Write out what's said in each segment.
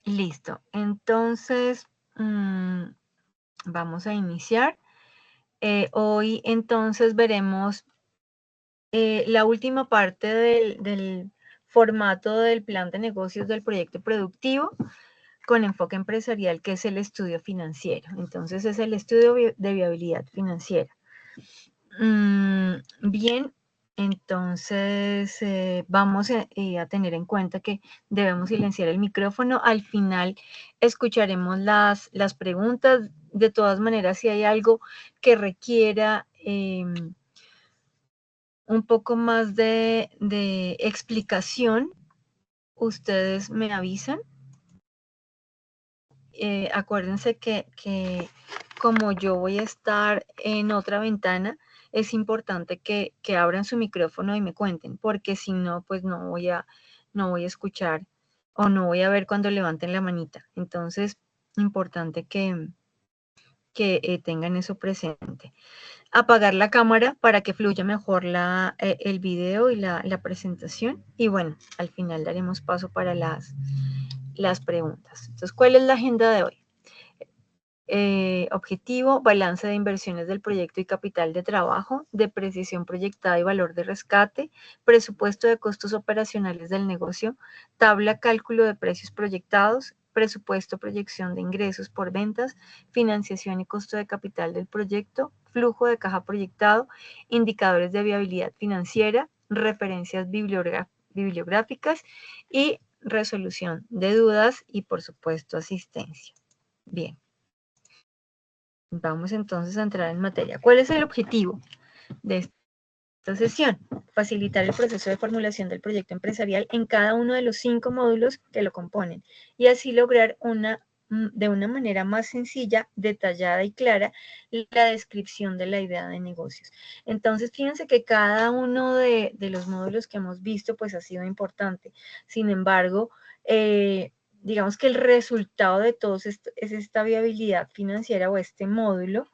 Listo. Entonces, vamos a iniciar. Hoy entonces veremos la última parte del formato del plan de negocios del proyecto productivo con enfoque empresarial, que es el estudio financiero. Entonces, es el estudio de viabilidad financiera. Bien, entonces vamos a tener en cuenta que debemos silenciar el micrófono. Al final escucharemos las preguntas. De todas maneras, si hay algo que requiera un poco más de explicación, ustedes me avisan. Acuérdense que como yo voy a estar en otra ventana, es importante que abran su micrófono y me cuenten, porque si no, pues no voy a escuchar o no voy a ver cuando levanten la manita. Entonces, importante que tengan eso presente. Apagar la cámara para que fluya mejor el video y la presentación. Y bueno, al final daremos paso para las preguntas. Entonces, ¿cuál es la agenda de hoy? Objetivo, balance de inversiones del proyecto y capital de trabajo, depreciación proyectada y valor de rescate, presupuesto de costos operacionales del negocio, tabla cálculo de precios proyectados, presupuesto proyección de ingresos por ventas, financiación y costo de capital del proyecto, flujo de caja proyectado, indicadores de viabilidad financiera, referencias bibliográficas y resolución de dudas y, por supuesto, asistencia. Bien. Vamos entonces a entrar en materia. ¿Cuál es el objetivo de esta sesión? Facilitar el proceso de formulación del proyecto empresarial en cada uno de los 5 módulos que lo componen y así lograr de una manera más sencilla, detallada y clara la descripción de la idea de negocios. Entonces, fíjense que cada uno de los módulos que hemos visto pues ha sido importante. Sin embargo, digamos que el resultado de todos es esta viabilidad financiera o este módulo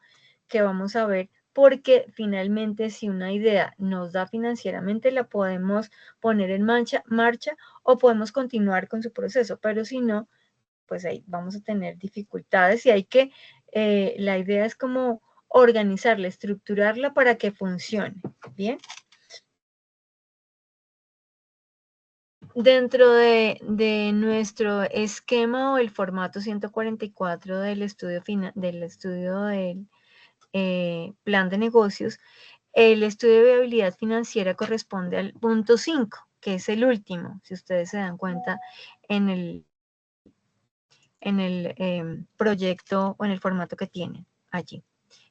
que vamos a ver, porque finalmente si una idea nos da financieramente la podemos poner en marcha o podemos continuar con su proceso, pero si no, pues ahí vamos a tener dificultades y hay que, la idea es como organizarla, estructurarla para que funcione, ¿bien? Dentro de nuestro esquema o el formato 144 del estudio del plan de negocios, el estudio de viabilidad financiera corresponde al punto 5, que es el último, si ustedes se dan cuenta en el proyecto o en el formato que tienen allí,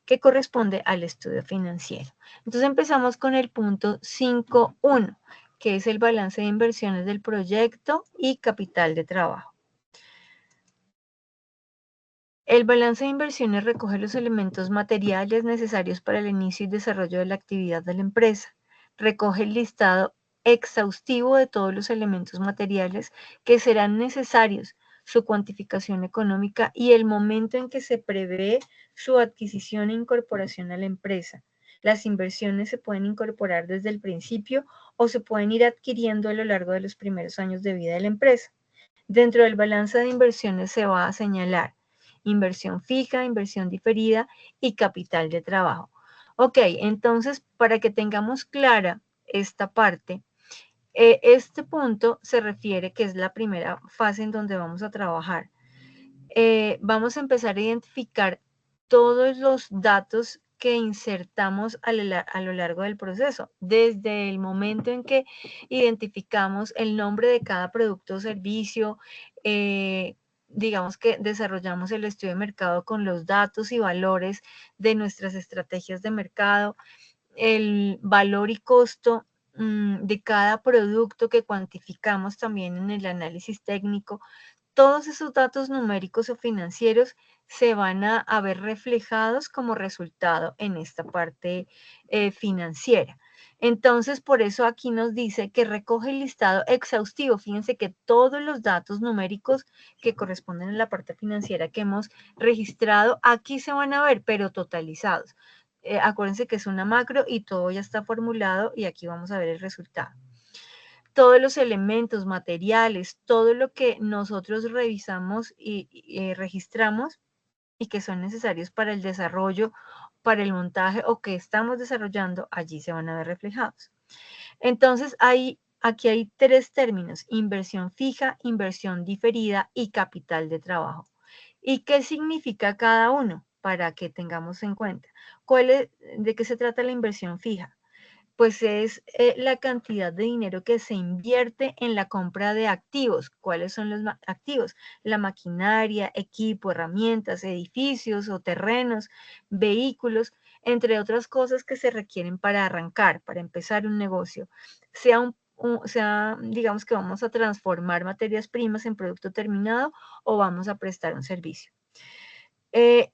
que corresponde al estudio financiero. Entonces empezamos con el punto 5.1, que es el balance de inversiones del proyecto y capital de trabajo. El balance de inversiones recoge los elementos materiales necesarios para el inicio y desarrollo de la actividad de la empresa. Recoge el listado exhaustivo de todos los elementos materiales que serán necesarios, su cuantificación económica y el momento en que se prevé su adquisición e incorporación a la empresa. Las inversiones se pueden incorporar desde el principio o se pueden ir adquiriendo a lo largo de los primeros años de vida de la empresa. Dentro del balance de inversiones se va a señalar inversión fija, inversión diferida y capital de trabajo. Ok, entonces para que tengamos clara esta parte, este punto se refiere que es la primera fase en donde vamos a trabajar. Vamos a empezar a identificar todos los datos que insertamos a lo largo del proceso, desde el momento en que identificamos el nombre de cada producto o servicio, digamos que desarrollamos el estudio de mercado con los datos y valores de nuestras estrategias de mercado, el valor y costo de cada producto que cuantificamos también en el análisis técnico. Todos esos datos numéricos o financieros se van a ver reflejados como resultado en esta parte financiera. Entonces, por eso aquí nos dice que recoge el listado exhaustivo. Fíjense que todos los datos numéricos que corresponden a la parte financiera que hemos registrado, aquí se van a ver, pero totalizados. Acuérdense que es una macro y todo ya está formulado y aquí vamos a ver el resultado. todos los elementos, materiales, todo lo que nosotros revisamos y registramos y que son necesarios para el desarrollo, para el montaje o que estamos desarrollando, allí se van a ver reflejados. Entonces, aquí hay tres términos: inversión fija, inversión diferida y capital de trabajo. ¿Y qué significa cada uno? Para que tengamos en cuenta. ¿De qué se trata la inversión fija? Pues es la cantidad de dinero que se invierte en la compra de activos. ¿Cuáles son los activos? La maquinaria, equipo, herramientas, edificios o terrenos, vehículos, entre otras cosas que se requieren para arrancar, para empezar un negocio. Digamos que vamos a transformar materias primas en producto terminado o vamos a prestar un servicio.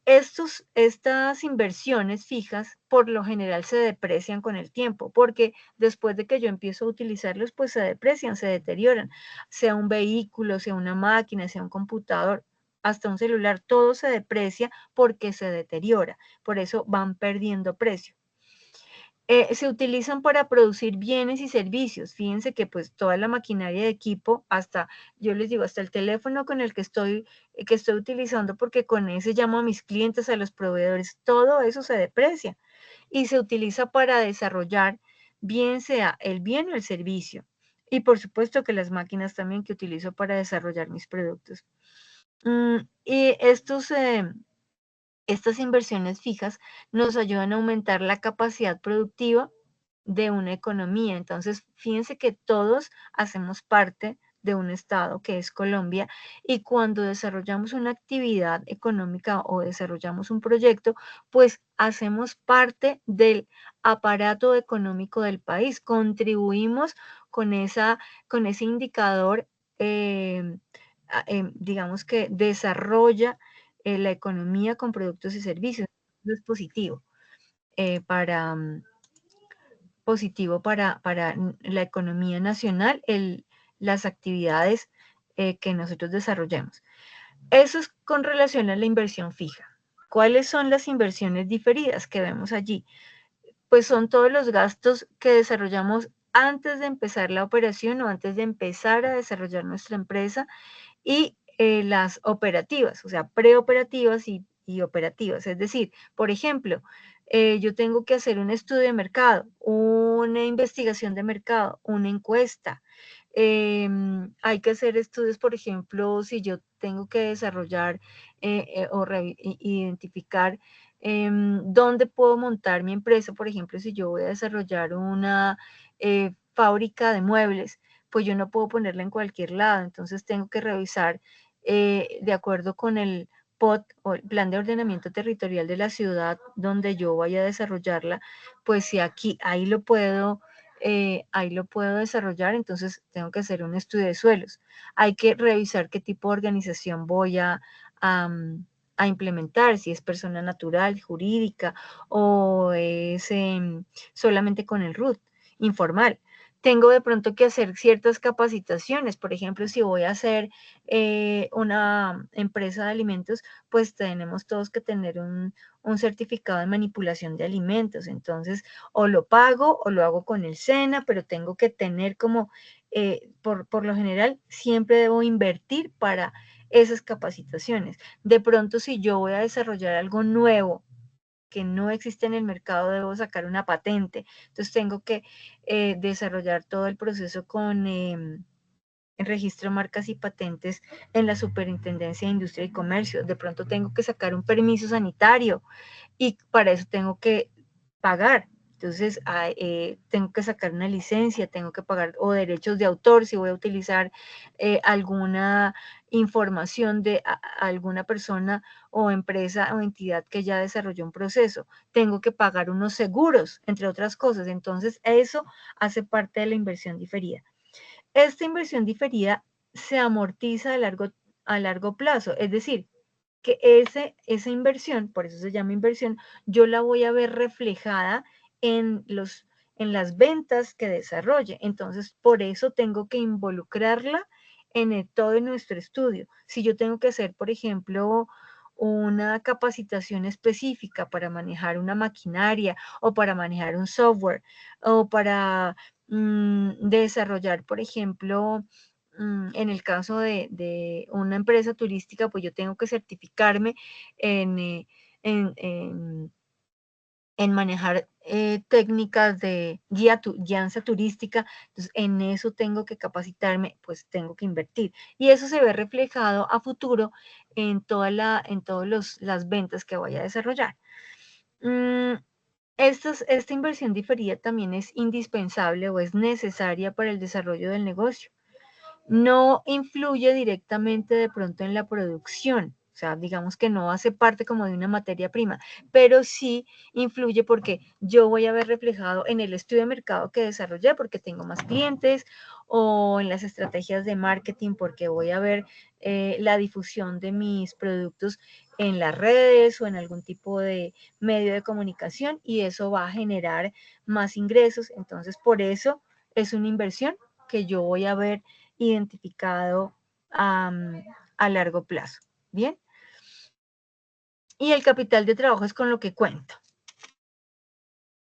Estas inversiones fijas por lo general se deprecian con el tiempo, porque después de que yo empiezo a utilizarlos, pues se deprecian, se deterioran, sea un vehículo, sea una máquina, sea un computador, hasta un celular, todo se deprecia porque se deteriora, por eso van perdiendo precio. Se utilizan para producir bienes y servicios. Fíjense que pues toda la maquinaria de equipo, hasta, yo les digo, hasta el teléfono con el que estoy utilizando, porque con ese llamo a mis clientes, a los proveedores, todo eso se deprecia y se utiliza para desarrollar, bien sea el bien o el servicio. Y por supuesto que las máquinas también que utilizo para desarrollar mis productos. Y estas inversiones fijas nos ayudan a aumentar la capacidad productiva de una economía. Entonces, fíjense que todos hacemos parte de un estado que es Colombia, y cuando desarrollamos una actividad económica o desarrollamos un proyecto, pues hacemos parte del aparato económico del país, contribuimos con ese indicador, digamos que desarrolla la economía con productos y servicios. Eso es positivo, para, la economía nacional, las actividades que nosotros desarrollemos. Eso es con relación a la inversión fija. ¿Cuáles son las inversiones diferidas que vemos allí? Pues son todos los gastos que desarrollamos antes de empezar la operación o antes de empezar a desarrollar nuestra empresa, y las operativas, o sea, preoperativas y operativas. Es decir, por ejemplo, yo tengo que hacer un estudio de mercado, una investigación de mercado, una encuesta. Hay que hacer estudios, por ejemplo, si yo tengo que desarrollar o identificar dónde puedo montar mi empresa. Por ejemplo, si yo voy a desarrollar una fábrica de muebles, pues yo no puedo ponerla en cualquier lado, entonces tengo que revisar de acuerdo con el POT o el Plan de Ordenamiento Territorial de la ciudad donde yo vaya a desarrollarla, pues si ahí lo puedo desarrollar, entonces tengo que hacer un estudio de suelos. Hay que revisar qué tipo de organización voy a implementar, si es persona natural, jurídica, o es solamente con el RUT, informal. Tengo de pronto que hacer ciertas capacitaciones. Por ejemplo, si voy a hacer una empresa de alimentos, pues tenemos todos que tener un certificado de manipulación de alimentos. Entonces, o lo pago o lo hago con el SENA, pero tengo que tener como, por lo general, siempre debo invertir para esas capacitaciones. De pronto, si yo voy a desarrollar algo nuevo que no existe en el mercado, debo sacar una patente. Entonces tengo que desarrollar todo el proceso con el registro de marcas y patentes en la Superintendencia de Industria y Comercio. De pronto tengo que sacar un permiso sanitario y para eso tengo que pagar. Entonces, tengo que sacar una licencia, tengo que pagar o derechos de autor si voy a utilizar alguna información de alguna persona o empresa o entidad que ya desarrolló un proceso. Tengo que pagar unos seguros, entre otras cosas. Entonces, eso hace parte de la inversión diferida. Esta inversión diferida se amortiza a largo plazo, es decir, que esa inversión, por eso se llama inversión, yo la voy a ver reflejada en las ventas que desarrolle. Entonces, por eso tengo que involucrarla en todo nuestro estudio. Si yo tengo que hacer, por ejemplo, una capacitación específica para manejar una maquinaria o para manejar un software o para desarrollar, por ejemplo, en el caso de una empresa turística, pues yo tengo que certificarme en, en manejar técnicas de guianza turística, entonces en eso tengo que capacitarme, pues tengo que invertir. Y eso se ve reflejado a futuro en todas las ventas que voy a desarrollar. Esta inversión diferida también es indispensable o es necesaria para el desarrollo del negocio. No influye directamente de pronto en la producción, o sea, digamos que no hace parte como de una materia prima, pero sí influye porque yo voy a ver reflejado en el estudio de mercado que desarrollé porque tengo más clientes, o en las estrategias de marketing porque voy a ver la difusión de mis productos en las redes o en algún tipo de medio de comunicación, y eso va a generar más ingresos. Entonces, por eso es una inversión que yo voy a ver identificado a largo plazo. Bien. Y el capital de trabajo es con lo que cuento.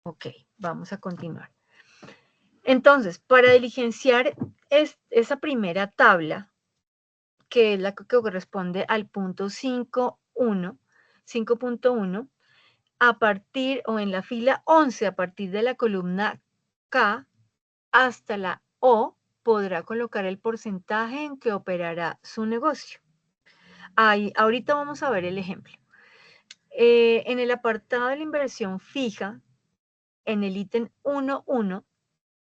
Ok, vamos a continuar. Entonces, para diligenciar esa primera tabla, que es la que corresponde al punto 5.1, a partir o en la fila 11, a partir de la columna K hasta la O, podrá colocar el porcentaje en que operará su negocio. Ahorita vamos a ver el ejemplo. En el apartado de la inversión fija, en el ítem 1.1,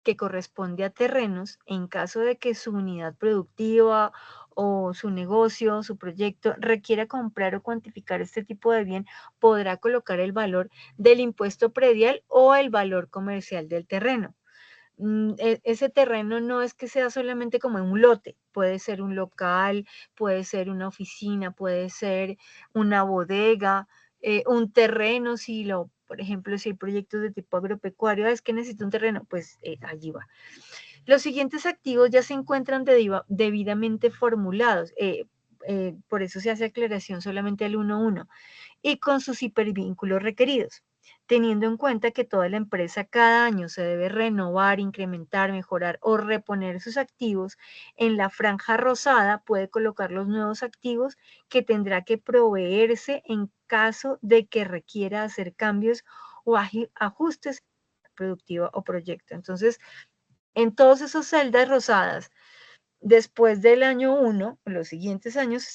que corresponde a terrenos, en caso de que su unidad productiva o su negocio, su proyecto requiera comprar o cuantificar este tipo de bien, podrá colocar el valor del impuesto predial o el valor comercial del terreno. Ese terreno no es que sea solamente como un lote, puede ser un local, puede ser una oficina, puede ser una bodega, un terreno, por ejemplo, si hay proyectos de tipo agropecuario, es que necesito un terreno, pues allí va. Los siguientes activos ya se encuentran debidamente formulados, por eso se hace aclaración solamente al 1.1, y con sus hipervínculos requeridos, teniendo en cuenta que toda la empresa cada año se debe renovar, incrementar, mejorar o reponer sus activos. En la franja rosada puede colocar los nuevos activos que tendrá que proveerse en caso de que requiera hacer cambios o ajustes productiva o proyecto. Entonces, en todas esas celdas rosadas, después del año 1, los siguientes años,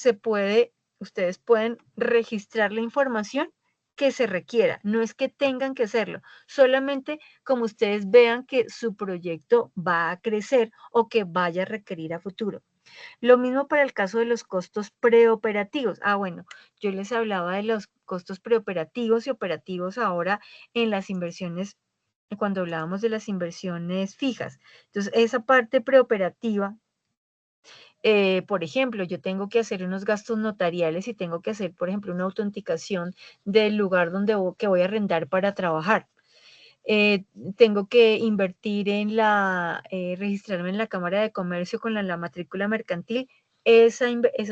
ustedes pueden registrar la información que se requiera. No es que tengan que hacerlo, solamente como ustedes vean que su proyecto va a crecer o que vaya a requerir a futuro. Lo mismo para el caso de los costos preoperativos. Bueno, yo les hablaba de los costos preoperativos y operativos ahora en las inversiones, cuando hablábamos de las inversiones fijas. Entonces, esa parte preoperativa, por ejemplo, yo tengo que hacer unos gastos notariales y tengo que hacer, por ejemplo, una autenticación del lugar que voy a arrendar para trabajar. Tengo que invertir registrarme en la Cámara de Comercio con la matrícula mercantil. Eso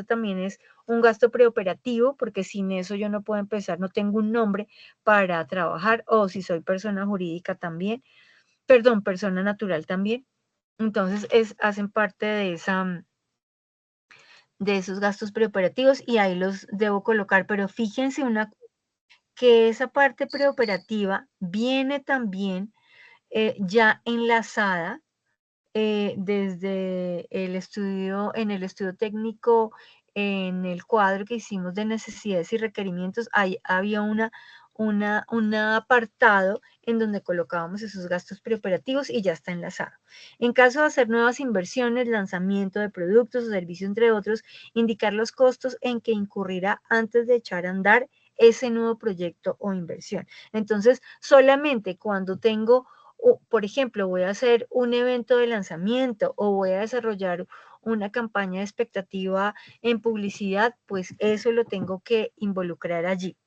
también es un gasto preoperativo, porque sin eso yo no puedo empezar, no tengo un nombre para trabajar, o si soy persona jurídica también, perdón, persona natural también. Entonces, hacen parte de esos gastos preoperativos y ahí los debo colocar, pero fíjense que esa parte preoperativa viene también ya enlazada desde en el estudio técnico, en el cuadro que hicimos de necesidades y requerimientos, había un apartado en donde colocábamos esos gastos preoperativos y ya está enlazado. En caso de hacer nuevas inversiones, lanzamiento de productos o servicios, entre otros, indicar los costos en que incurrirá antes de echar a andar ese nuevo proyecto o inversión. Entonces, solamente cuando tengo, por ejemplo, voy a hacer un evento de lanzamiento o voy a desarrollar una campaña de expectativa en publicidad, pues eso lo tengo que involucrar allí.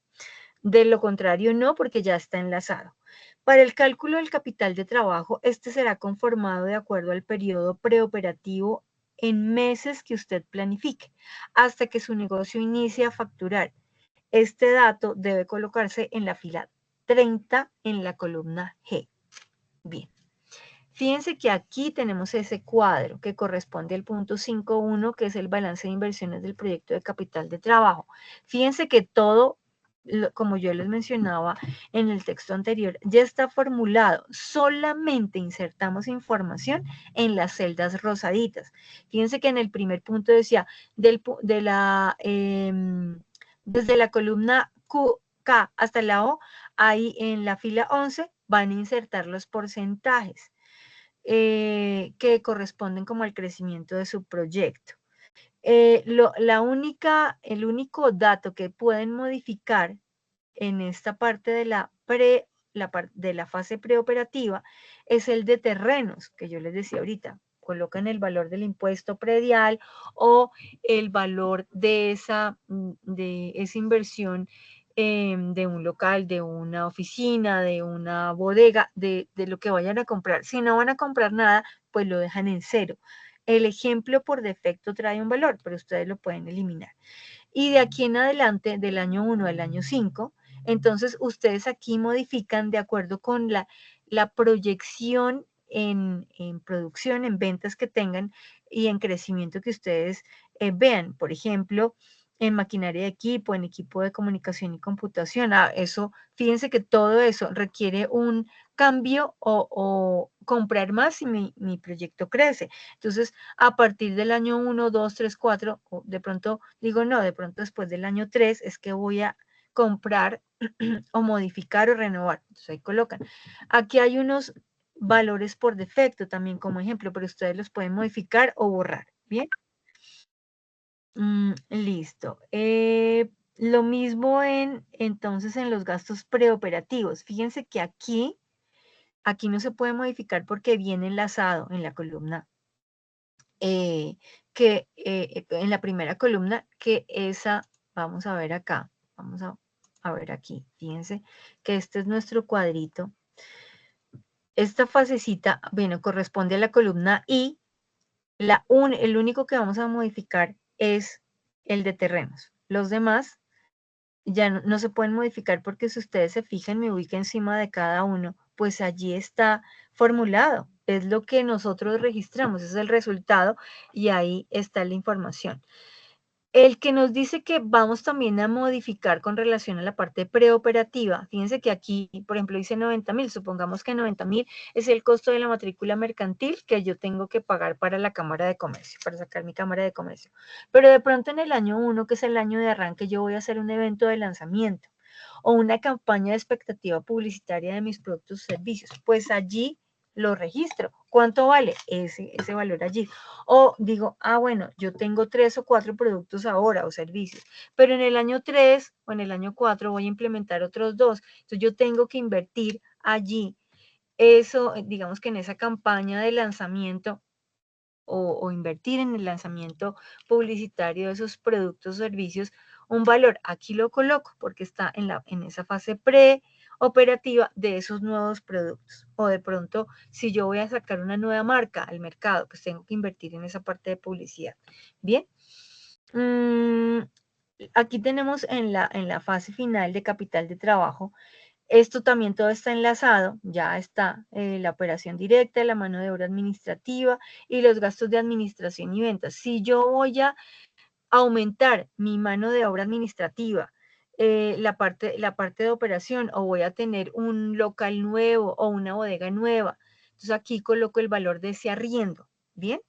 De lo contrario, no, porque ya está enlazado. Para el cálculo del capital de trabajo, este será conformado de acuerdo al periodo preoperativo en meses que usted planifique, hasta que su negocio inicie a facturar. Este dato debe colocarse en la fila 30 en la columna G. Bien. Fíjense que aquí tenemos ese cuadro que corresponde al punto 5.1, que es el balance de inversiones del proyecto de capital de trabajo. Fíjense que todo, como yo les mencionaba en el texto anterior, ya está formulado. Solamente insertamos información en las celdas rosaditas. Fíjense que en el primer punto decía, desde la columna K hasta la O, ahí en la fila 11 van a insertar los porcentajes que corresponden como al crecimiento de su proyecto. El único dato que pueden modificar en esta parte de la fase preoperativa es el de terrenos, que yo les decía ahorita. Colocan el valor del impuesto predial o el valor de esa inversión de un local, de una oficina, de una bodega, de lo que vayan a comprar. Si no van a comprar nada, pues lo dejan en cero. El ejemplo por defecto trae un valor, pero ustedes lo pueden eliminar. Y de aquí en adelante, del año 1 al año 5, entonces ustedes aquí modifican de acuerdo con la proyección en producción, en ventas que tengan y en crecimiento que ustedes vean. Por ejemplo, en maquinaria de equipo, en equipo de comunicación y computación. Eso, fíjense que todo eso requiere un cambio o comprar más si mi proyecto crece. Entonces, a partir del año 1, 2, 3, 4, o de pronto digo no, de pronto después del año 3 es que voy a comprar o modificar o renovar. Entonces ahí colocan. Aquí hay unos valores por defecto también como ejemplo, pero ustedes los pueden modificar o borrar. Bien. Listo. Lo mismo entonces en los gastos preoperativos. Fíjense que aquí no se puede modificar porque viene enlazado en la columna en la primera columna, que esa, vamos a ver acá, vamos a ver aquí, fíjense que este es nuestro cuadrito. Esta fasecita, bueno, corresponde a la columna I, el único que vamos a modificar es el de terrenos. Los demás ya no se pueden modificar porque si ustedes se fijan, me ubica encima de cada uno, pues allí está formulado. Es lo que nosotros registramos, es el resultado y ahí está la información. El que nos dice que vamos también a modificar con relación a la parte preoperativa, fíjense que aquí, por ejemplo, dice 90.000, supongamos que 90.000 es el costo de la matrícula mercantil que yo tengo que pagar para la Cámara de Comercio, para sacar mi Cámara de Comercio. Pero de pronto en el año 1, que es el año de arranque, yo voy a hacer un evento de lanzamiento o una campaña de expectativa publicitaria de mis productos y servicios. Pues allí lo registro. ¿Cuánto vale ese valor allí? O digo, bueno, yo tengo 3 o 4 productos ahora o servicios, pero en el año 3 o en el año 4 voy a implementar otros 2. Entonces yo tengo que invertir allí eso, digamos que en esa campaña de lanzamiento o invertir en el lanzamiento publicitario de esos productos o servicios un valor. Aquí lo coloco porque está en esa fase preoperativa de esos nuevos productos. O de pronto, si yo voy a sacar una nueva marca al mercado, pues tengo que invertir en esa parte de publicidad. Bien. Aquí tenemos en la fase final de capital de trabajo. Esto también todo está enlazado, ya está la operación directa, la mano de obra administrativa y los gastos de administración y ventas. Si yo voy a aumentar mi mano de obra administrativa, la parte de operación, o voy a tener un local nuevo o una bodega nueva, entonces aquí coloco el valor de ese arriendo, ¿bien?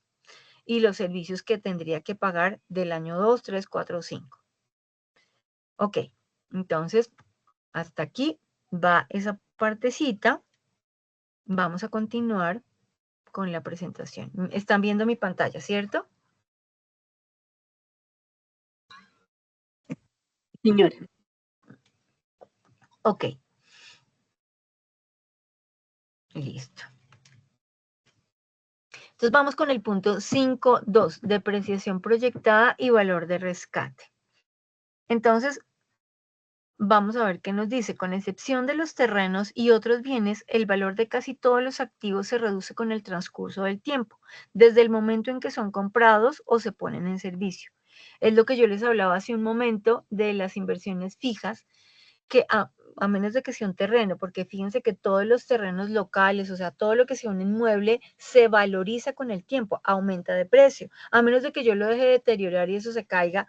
Y los servicios que tendría que pagar del año 2, 3, 4 o 5. Ok, entonces hasta aquí va esa partecita. Vamos a continuar con la presentación. Están viendo mi pantalla, ¿cierto? Señora. Ok. Listo. Entonces vamos con el punto 5.2, depreciación proyectada y valor de rescate. Entonces, vamos a ver qué nos dice. Con excepción de los terrenos y otros bienes, el valor de casi todos los activos se reduce con el transcurso del tiempo, desde el momento en que son comprados o se ponen en servicio. Es lo que yo les hablaba hace un momento de las inversiones fijas, que a menos de que sea un terreno, porque fíjense que todos los terrenos locales, o sea, todo lo que sea un inmueble, se valoriza con el tiempo, aumenta de precio, a menos de que yo lo deje de deteriorar y eso se caiga,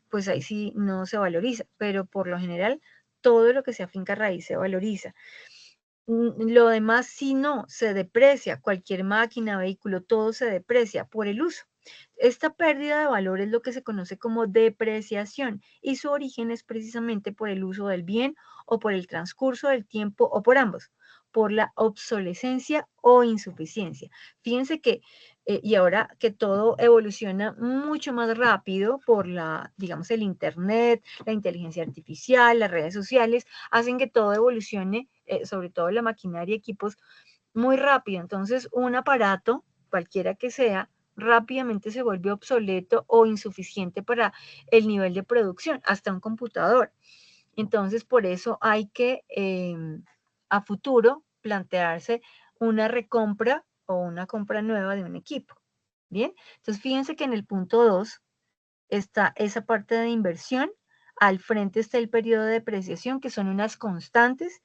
pues ahí sí no se valoriza, pero por lo general todo lo que sea finca raíz se valoriza. Lo demás sí no, se deprecia, cualquier máquina, vehículo, todo se deprecia por el uso. Esta pérdida de valor es lo que se conoce como depreciación y su origen es precisamente por el uso del bien o por el transcurso del tiempo o por ambos, por la obsolescencia o insuficiencia. Fíjense que, y ahora que todo evoluciona mucho más rápido por la, digamos, el Internet, la inteligencia artificial, las redes sociales, hacen que todo evolucione, sobre todo la maquinaria y equipos, muy rápido. Entonces, un aparato, cualquiera que sea, rápidamente se vuelve obsoleto o insuficiente para el nivel de producción, hasta un computador. Entonces, por eso hay que a futuro plantearse una recompra o una compra nueva de un equipo. Bien, entonces fíjense que en el punto 2 está esa parte de inversión, al frente está el periodo de depreciación, que son unas constantes,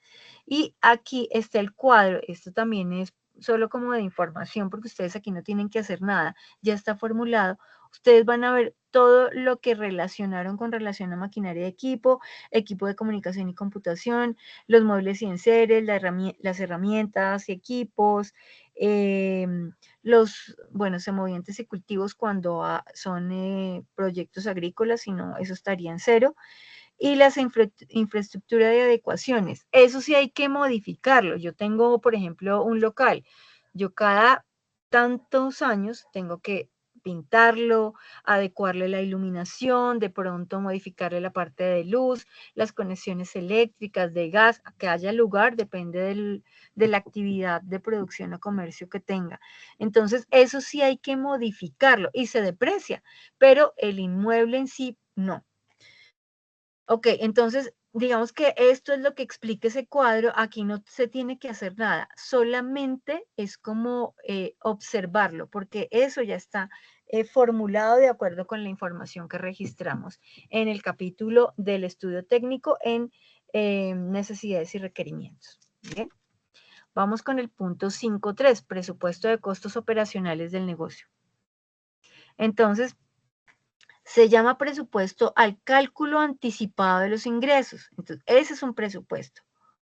y aquí está el cuadro. Esto también es solo como de información, porque ustedes aquí no tienen que hacer nada, ya está formulado. Ustedes van a ver todo lo que relacionaron con relación a maquinaria de equipo, equipo de comunicación y computación, los muebles y enseres, las herramientas y equipos, los, bueno, semovientes y cultivos cuando son proyectos agrícolas, si no, eso estaría en cero. Y las infraestructura de adecuaciones, eso sí hay que modificarlo. Yo tengo, por ejemplo, un local. Yo cada tantos años tengo que pintarlo, adecuarle la iluminación, de pronto modificarle la parte de luz, las conexiones eléctricas, de gas, que haya lugar, depende de la actividad de producción o comercio que tenga. Entonces, eso sí hay que modificarlo y se deprecia, pero el inmueble en sí no. Ok, entonces digamos que esto es lo que explica ese cuadro, aquí no se tiene que hacer nada, solamente es como observarlo, porque eso ya está formulado de acuerdo con la información que registramos en el capítulo del estudio técnico en necesidades y requerimientos. Bien, vamos con el punto 5.3, presupuesto de costos operacionales del negocio. Entonces, se llama presupuesto al cálculo anticipado de los ingresos. Entonces, ese es un presupuesto.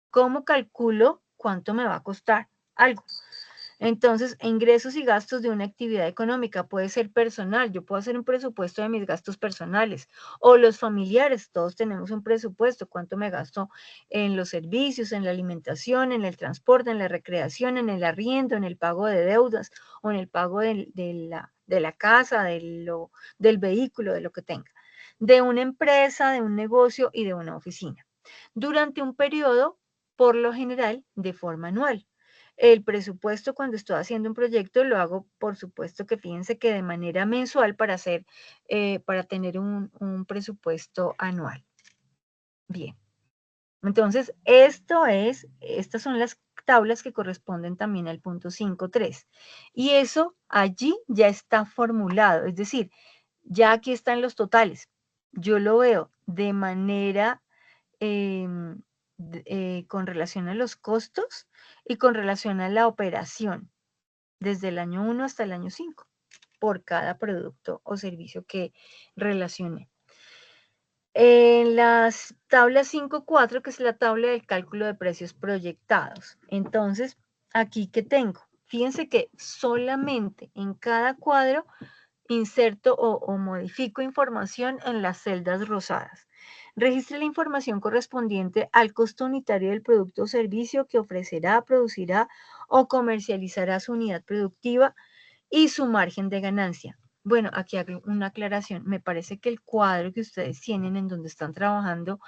¿Cómo calculo cuánto me va a costar algo? Entonces, ingresos y gastos de una actividad económica puede ser personal. Yo puedo hacer un presupuesto de mis gastos personales o los familiares. Todos tenemos un presupuesto. ¿Cuánto me gasto en los servicios, en la alimentación, en el transporte, en la recreación, en el arriendo, en el pago de deudas o en el pago de la casa, del vehículo, de lo que tenga? De una empresa, de un negocio y de una oficina. Durante un periodo, por lo general, de forma anual. El presupuesto cuando estoy haciendo un proyecto lo hago, por supuesto que fíjense que de manera mensual para tener un presupuesto anual. Bien, entonces estas son las tablas que corresponden también al punto 5.3. Y eso allí ya está formulado, es decir, ya aquí están los totales. Yo lo veo de manera con relación a los costos y con relación a la operación, desde el año 1 hasta el año 5, por cada producto o servicio que relacione. En las tablas 5.4, que es la tabla del cálculo de precios proyectados. Entonces, aquí que tengo, fíjense que solamente en cada cuadro inserto o modifico información en las celdas rosadas. Registre la información correspondiente al costo unitario del producto o servicio que ofrecerá, producirá o comercializará su unidad productiva y su margen de ganancia. Bueno, aquí hago una aclaración. Me parece que el cuadro que ustedes tienen en donde están trabajando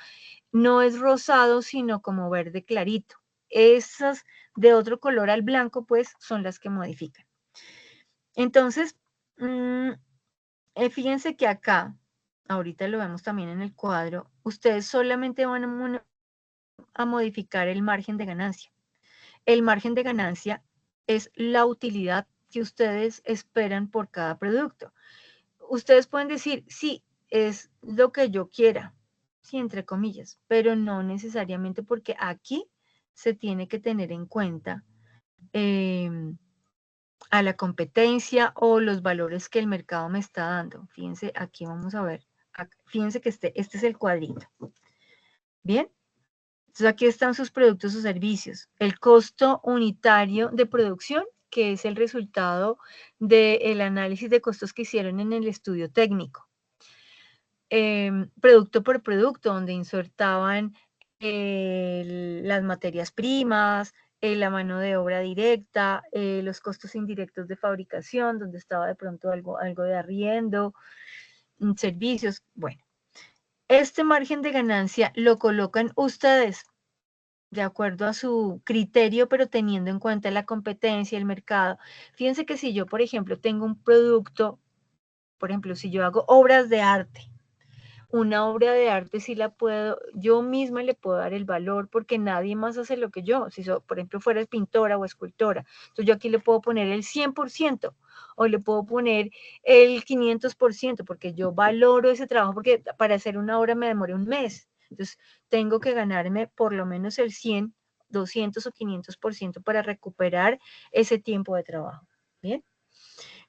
no es rosado, sino como verde clarito. Esas de otro color al blanco, pues, son las que modifican. Entonces, fíjense que acá, ahorita lo vemos también en el cuadro, ustedes solamente van a modificar el margen de ganancia. El margen de ganancia es la utilidad que ustedes esperan por cada producto. Ustedes pueden decir, sí, es lo que yo quiera, sí, entre comillas, pero no necesariamente, porque aquí se tiene que tener en cuenta a la competencia o los valores que el mercado me está dando. Fíjense, aquí vamos a ver, fíjense que este es el cuadrito. Bien, entonces aquí están sus productos o servicios. El costo unitario de producción, que es el resultado del análisis de costos que hicieron en el estudio técnico. Producto por producto, donde insertaban las materias primas, la mano de obra directa, los costos indirectos de fabricación, donde estaba de pronto algo de arriendo, servicios. Bueno, este margen de ganancia lo colocan ustedes de acuerdo a su criterio, pero teniendo en cuenta la competencia, el mercado. Fíjense que si yo, por ejemplo, tengo un producto, por ejemplo, si yo hago obras de arte, una obra de arte sí la puedo, yo misma le puedo dar el valor porque nadie más hace lo que yo. Si por ejemplo fuera pintora o escultora, entonces yo aquí le puedo poner el 100% o le puedo poner el 500% porque yo valoro ese trabajo, porque para hacer una obra me demoré un mes. Entonces tengo que ganarme por lo menos el 100, 200 o 500% para recuperar ese tiempo de trabajo. Bien.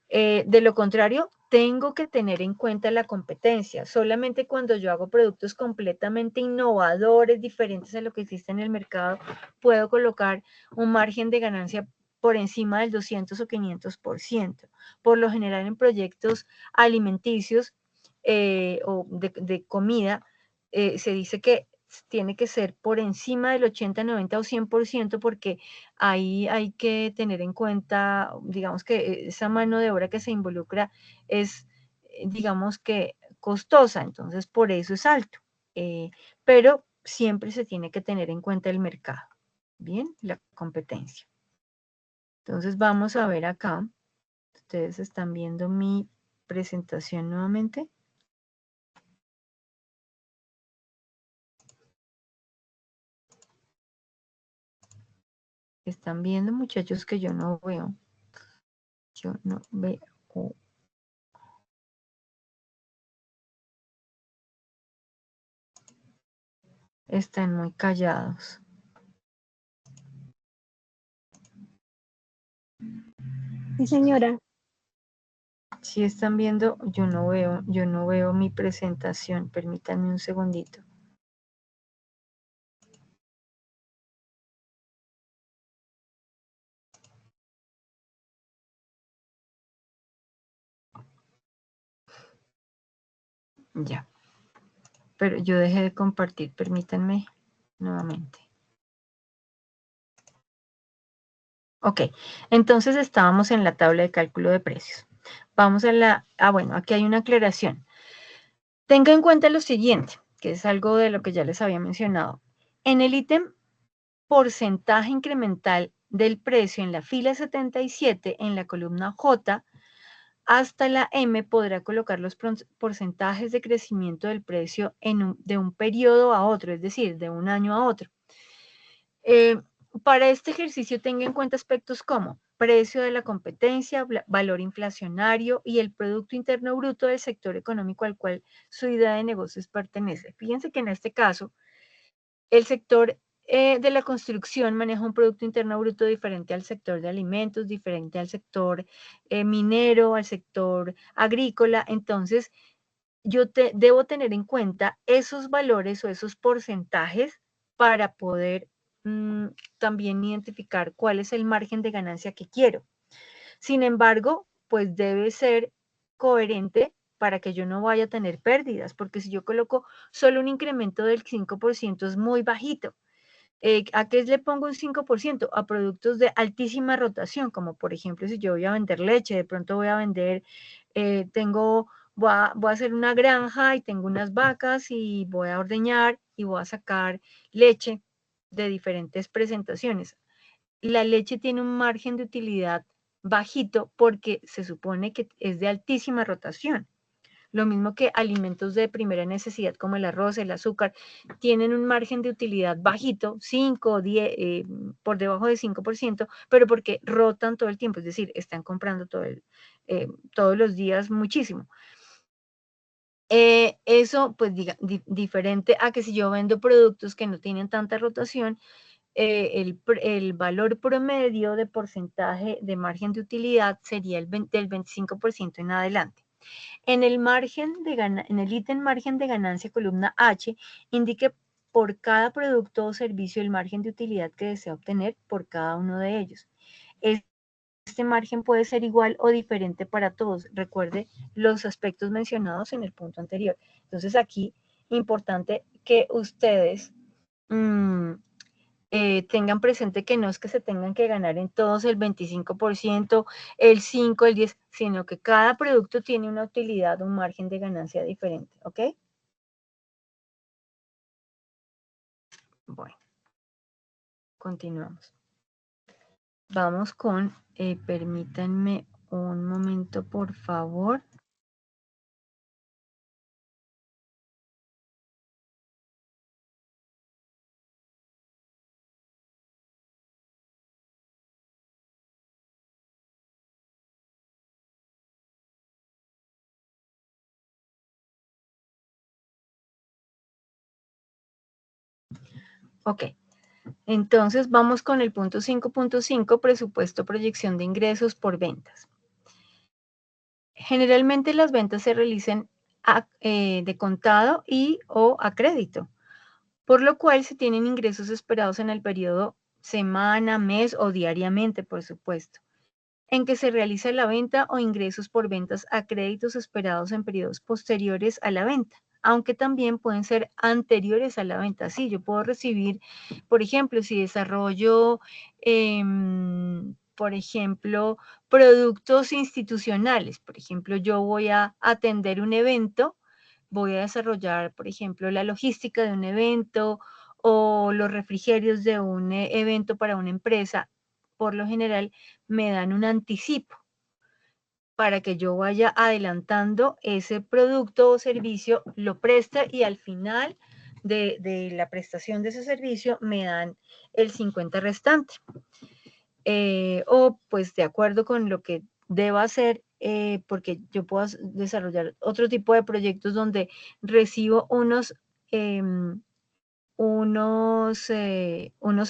De lo contrario, tengo que tener en cuenta la competencia. Solamente cuando yo hago productos completamente innovadores, diferentes a lo que existe en el mercado, puedo colocar un margen de ganancia por encima del 200 o 500%. Por lo general, en proyectos alimenticios o de comida, se dice que tiene que ser por encima del 80, 90 o 100%, porque ahí hay que tener en cuenta, digamos que esa mano de obra que se involucra es, digamos que costosa, entonces por eso es alto. Pero siempre se tiene que tener en cuenta el mercado, ¿bien? La competencia. Entonces vamos a ver acá. Ustedes están viendo mi presentación nuevamente. Están viendo, muchachos, que yo no veo. Yo no veo. Están muy callados. Sí, señora. Si están viendo, yo no veo mi presentación. Permítanme un segundito. Ya. Pero yo dejé de compartir, permítanme nuevamente. Ok, entonces estábamos en la tabla de cálculo de precios. Vamos a la, bueno, aquí hay una aclaración. Tenga en cuenta lo siguiente, que es algo de lo que ya les había mencionado. En el ítem porcentaje incremental del precio en la fila 77, en la columna J, hasta la M podrá colocar los porcentajes de crecimiento del precio de un periodo a otro, es decir, de un año a otro. Para este ejercicio tenga en cuenta aspectos como precio de la competencia, valor inflacionario y el Producto Interno Bruto del sector económico al cual su idea de negocios pertenece. Fíjense que en este caso, el sector de la construcción maneja un Producto Interno Bruto diferente al sector de alimentos, diferente al sector minero, al sector agrícola. Entonces, yo debo tener en cuenta esos valores o esos porcentajes para poder también identificar cuál es el margen de ganancia que quiero. Sin embargo, pues debe ser coherente para que yo no vaya a tener pérdidas, porque si yo coloco solo un incremento del 5% es muy bajito. ¿A qué le pongo un 5%? A productos de altísima rotación, como por ejemplo si yo voy a vender leche, de pronto voy a vender, voy a hacer una granja y tengo unas vacas y voy a ordeñar y voy a sacar leche de diferentes presentaciones. La leche tiene un margen de utilidad bajito porque se supone que es de altísima rotación. Lo mismo que alimentos de primera necesidad como el arroz, el azúcar, tienen un margen de utilidad bajito, 5, 10, por debajo de 5%, pero porque rotan todo el tiempo, es decir, están comprando todos los días muchísimo. Eso, pues, diferente a que si yo vendo productos que no tienen tanta rotación, el valor promedio de porcentaje de margen de utilidad sería del 25% en adelante. En el ítem margen de ganancia, columna H, indique por cada producto o servicio el margen de utilidad que desea obtener por cada uno de ellos. Este margen puede ser igual o diferente para todos. Recuerde los aspectos mencionados en el punto anterior. Entonces aquí, importante que ustedes tengan presente que no es que se tengan que ganar en todos el 25%, el 5%, el 10%, sino que cada producto tiene una utilidad, un margen de ganancia diferente, ¿ok? Bueno, continuamos. Vamos con, permítanme un momento, por favor. Ok, entonces vamos con el punto 5.5, presupuesto, proyección de ingresos por ventas. Generalmente las ventas se realizan de contado y o a crédito, por lo cual se tienen ingresos esperados en el periodo semana, mes o diariamente, por supuesto, en que se realiza la venta, o ingresos por ventas a créditos esperados en periodos posteriores a la venta, aunque también pueden ser anteriores a la venta. Sí, yo puedo recibir, por ejemplo, si desarrollo, por ejemplo, productos institucionales. Por ejemplo, yo voy a atender un evento, voy a desarrollar, por ejemplo, la logística de un evento o los refrigerios de un evento para una empresa. Por lo general, me dan un anticipo para que yo vaya adelantando ese producto o servicio, lo preste y al final de la prestación de ese servicio me dan el 50 restante. O pues de acuerdo con lo que deba hacer, porque yo puedo desarrollar otro tipo de proyectos donde recibo unos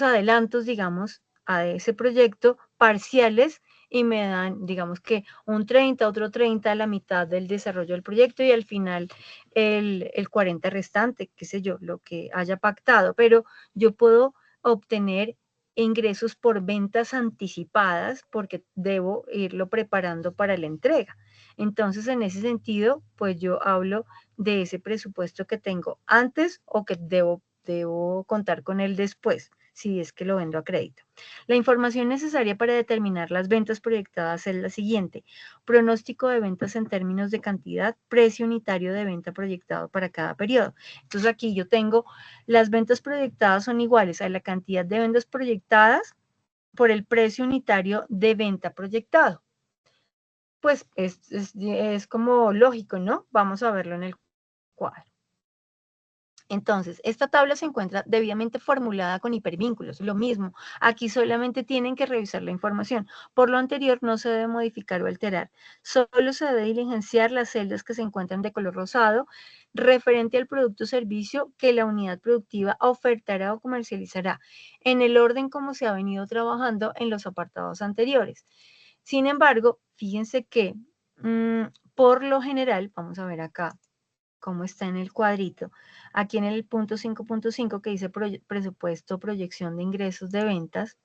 adelantos, digamos, a ese proyecto parciales, y me dan, digamos que un 30, otro 30 a la mitad del desarrollo del proyecto y al final el 40 restante, qué sé yo, lo que haya pactado, pero yo puedo obtener ingresos por ventas anticipadas porque debo irlo preparando para la entrega. Entonces, en ese sentido, pues yo hablo de ese presupuesto que tengo antes o que debo contar con él después, si es que lo vendo a crédito. La información necesaria para determinar las ventas proyectadas es la siguiente: pronóstico de ventas en términos de cantidad, precio unitario de venta proyectado para cada periodo. Entonces aquí yo tengo las ventas proyectadas son iguales a la cantidad de ventas proyectadas por el precio unitario de venta proyectado. Pues es como lógico, ¿no? Vamos a verlo en el cuadro. Entonces, esta tabla se encuentra debidamente formulada con hipervínculos. Lo mismo, aquí solamente tienen que revisar la información. Por lo anterior, no se debe modificar o alterar. Solo se debe diligenciar las celdas que se encuentran de color rosado referente al producto o servicio que la unidad productiva ofertará o comercializará, en el orden como se ha venido trabajando en los apartados anteriores. Sin embargo, fíjense que por lo general, vamos a ver acá cómo está en el cuadrito, aquí en el punto 5.5 que dice presupuesto, proyección de ingresos de ventas,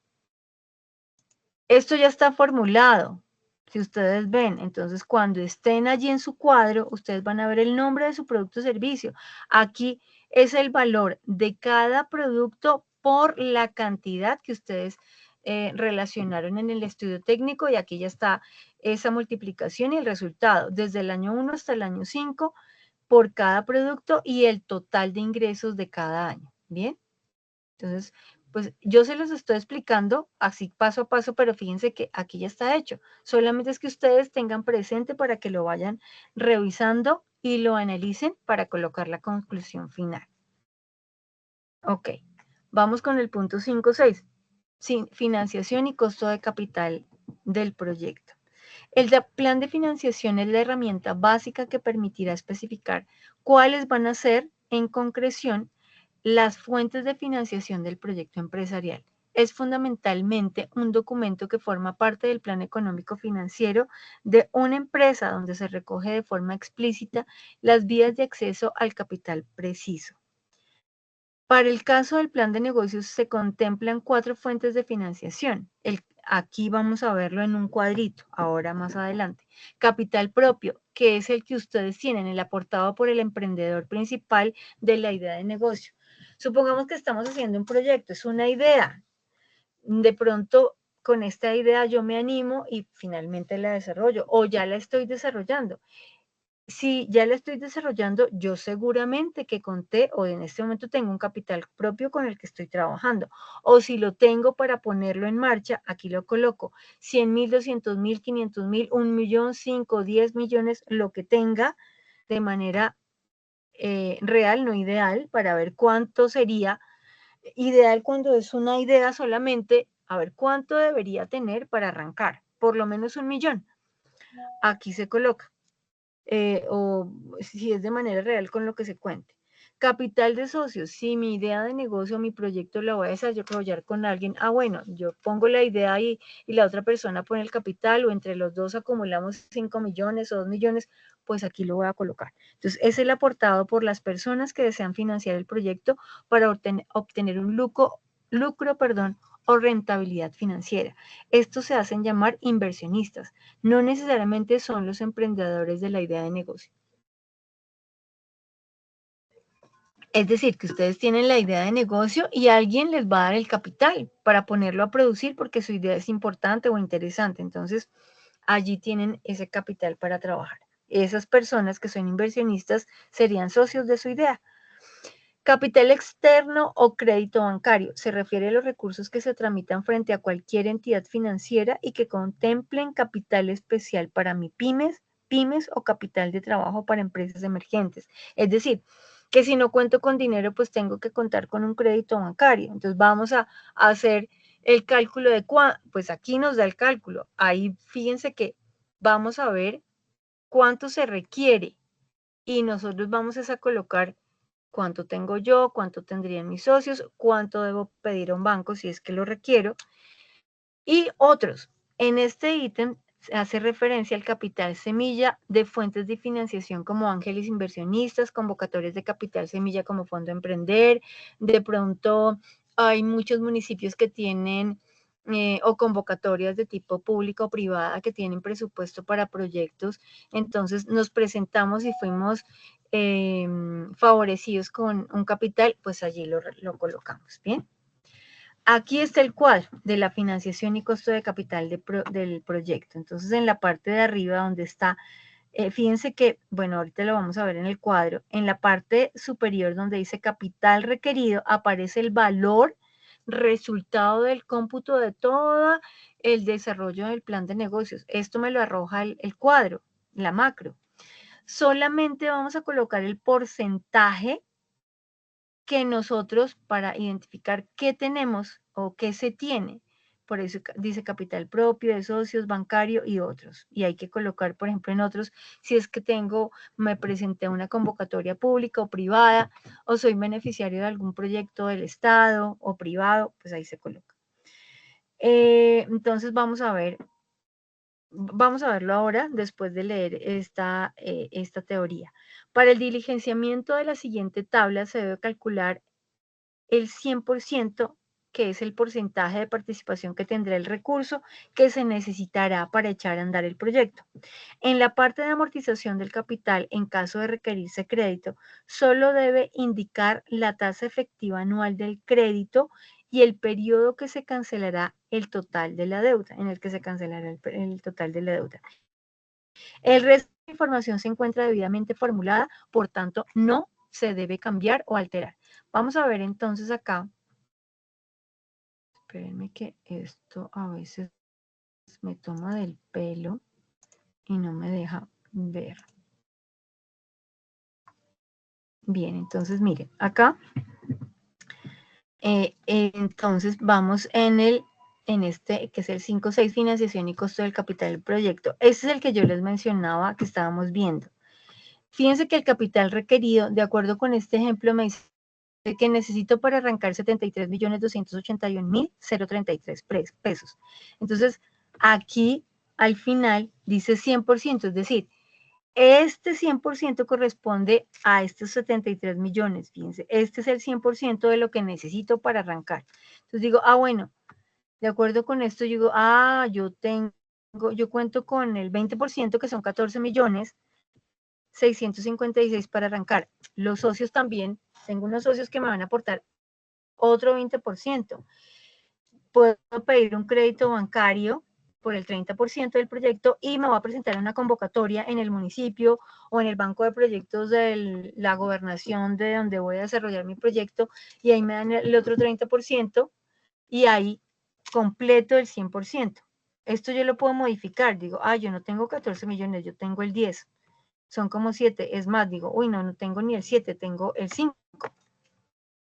esto ya está formulado, si ustedes ven. Entonces, cuando estén allí en su cuadro, ustedes van a ver el nombre de su producto o servicio. Aquí es el valor de cada producto por la cantidad que ustedes relacionaron en el estudio técnico, y aquí ya está esa multiplicación y el resultado, desde el año 1 hasta el año 5, por cada producto y el total de ingresos de cada año. ¿Bien? Entonces, pues yo se los estoy explicando así paso a paso, pero fíjense que aquí ya está hecho. Solamente es que ustedes tengan presente para que lo vayan revisando y lo analicen para colocar la conclusión final. Ok, vamos con el punto 5.6. Financiación y costo de capital del proyecto. El plan de financiación es la herramienta básica que permitirá especificar cuáles van a ser, en concreción, las fuentes de financiación del proyecto empresarial. Es fundamentalmente un documento que forma parte del plan económico financiero de una empresa donde se recoge de forma explícita las vías de acceso al capital preciso. Para el caso del plan de negocios se contemplan 4 fuentes de financiación. Aquí vamos a verlo en un cuadrito, ahora más adelante. Capital propio, que es el que ustedes tienen, el aportado por el emprendedor principal de la idea de negocio. Supongamos que estamos haciendo un proyecto, es una idea. De pronto, con esta idea yo me animo y finalmente la desarrollo, o ya la estoy desarrollando. Si ya la estoy desarrollando, yo seguramente que conté o en este momento tengo un capital propio con el que estoy trabajando. O si lo tengo para ponerlo en marcha, aquí lo coloco. 100.000, 200.000, 500.000, 1.000.000, 5, 10 millones, lo que tenga de manera real, no ideal, para ver cuánto sería ideal cuando es una idea solamente, a ver cuánto debería tener para arrancar. Por lo menos 1.000.000. Aquí se coloca. O si es de manera real con lo que se cuente. Capital de socios, si mi idea de negocio, mi proyecto la voy a desarrollar con alguien, bueno, yo pongo la idea ahí y la otra persona pone el capital o entre los dos acumulamos 5 millones o 2 millones, pues aquí lo voy a colocar. Entonces, es el aportado por las personas que desean financiar el proyecto para obtener un lucro, o rentabilidad financiera. Estos se hacen llamar inversionistas. No necesariamente son los emprendedores de la idea de negocio. Es decir, que ustedes tienen la idea de negocio y alguien les va a dar el capital para ponerlo a producir porque su idea es importante o interesante. Entonces, allí tienen ese capital para trabajar. Esas personas que son inversionistas serían socios de su idea. Capital externo o crédito bancario. Se refiere a los recursos que se tramitan frente a cualquier entidad financiera y que contemplen capital especial para pymes o capital de trabajo para empresas emergentes. Es decir, que si no cuento con dinero, pues tengo que contar con un crédito bancario. Entonces vamos a hacer el cálculo de pues aquí nos da el cálculo. Ahí fíjense que vamos a ver cuánto se requiere y nosotros vamos a colocar cuánto tengo yo, cuánto tendrían mis socios, cuánto debo pedir a un banco si es que lo requiero. Y otros. En este ítem hace referencia al capital semilla de fuentes de financiación como ángeles inversionistas, convocatorias de capital semilla como Fondo Emprender. De pronto hay muchos municipios que tienen o convocatorias de tipo público o privada que tienen presupuesto para proyectos. Entonces nos presentamos y fuimos favorecidos con un capital, pues allí lo colocamos. Bien. Aquí está el cuadro de la financiación y costo de capital del proyecto. Entonces, en la parte de arriba donde está, fíjense que, bueno, ahorita lo vamos a ver en el cuadro, en la parte superior donde dice capital requerido, aparece el valor resultado del cómputo de todo el desarrollo del plan de negocios. Esto me lo arroja el cuadro, la macro. Solamente vamos a colocar el porcentaje que nosotros para identificar qué tenemos o qué se tiene. Por eso dice capital propio, de socios, bancario y otros. Y hay que colocar, por ejemplo, en otros, si es que me presenté a una convocatoria pública o privada, o soy beneficiario de algún proyecto del Estado o privado, pues ahí se coloca. Entonces vamos a verlo ahora después de leer esta teoría. Para el diligenciamiento de la siguiente tabla se debe calcular el 100%, que es el porcentaje de participación que tendrá el recurso que se necesitará para echar a andar el proyecto. En la parte de amortización del capital, en caso de requerirse crédito, solo debe indicar la tasa efectiva anual del crédito y el periodo que se cancelará el total de la deuda, en el que se cancelará el total de la deuda. El resto de la información se encuentra debidamente formulada, por tanto, no se debe cambiar o alterar. Vamos a ver entonces acá. Espérenme que esto a veces me toma del pelo y no me deja ver. Bien, entonces miren, acá. Entonces vamos en el en este, que es el 5.6, financiación y costo del capital del proyecto. Ese es el que yo les mencionaba que estábamos viendo. Fíjense que el capital requerido, de acuerdo con este ejemplo, me dice que necesito para arrancar 73.281.033 pesos. Entonces, aquí al final dice 100%, es decir, este 100% corresponde a estos 73 millones, fíjense, este es el 100% de lo que necesito para arrancar. Entonces digo, bueno, de acuerdo con esto, yo digo, yo cuento con el 20%, que son 14 millones, 656 para arrancar. Los socios también, tengo unos socios que me van a aportar otro 20%. Puedo pedir un crédito bancario por el 30% del proyecto y me voy a presentar una convocatoria en el municipio o en el banco de proyectos de la gobernación de donde voy a desarrollar mi proyecto y ahí me dan el otro 30% y ahí completo el 100%. Esto yo lo puedo modificar, digo, yo no tengo 14 millones, yo tengo el 10, son como 7, es más, digo, no tengo ni el 7, tengo el 5,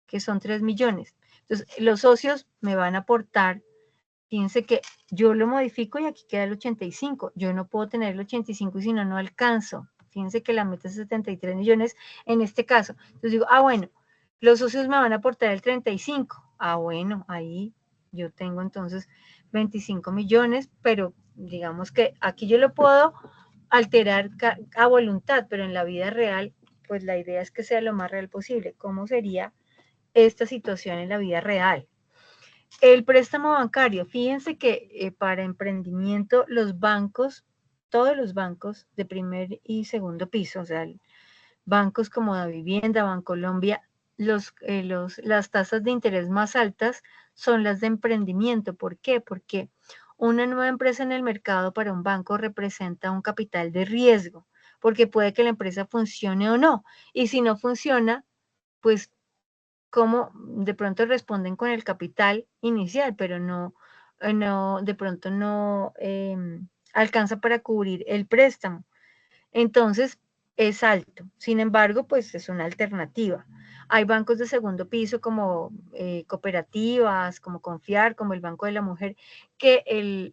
que son 3 millones. Entonces, los socios me van a aportar, fíjense que yo lo modifico y aquí queda el 85, yo no puedo tener el 85 y si no, no alcanzo. Fíjense que la meta es 73 millones en este caso. Entonces digo, bueno, los socios me van a aportar el 35. Bueno, ahí yo tengo entonces 25 millones, pero digamos que aquí yo lo puedo alterar a voluntad, pero en la vida real, pues la idea es que sea lo más real posible. ¿Cómo sería esta situación en la vida real? El préstamo bancario, fíjense que para emprendimiento los bancos, todos los bancos de primer y segundo piso, o sea, bancos como Da Vivienda, Bancolombia, las tasas de interés más altas son las de emprendimiento. ¿Por qué? Porque una nueva empresa en el mercado para un banco representa un capital de riesgo, porque puede que la empresa funcione o no. Y si no funciona, pues cómo de pronto responden con el capital inicial, pero de pronto no alcanza para cubrir el préstamo. Entonces, es alto. Sin embargo, pues es una alternativa. Hay bancos de segundo piso como cooperativas, como Confiar, como el Banco de la Mujer, que el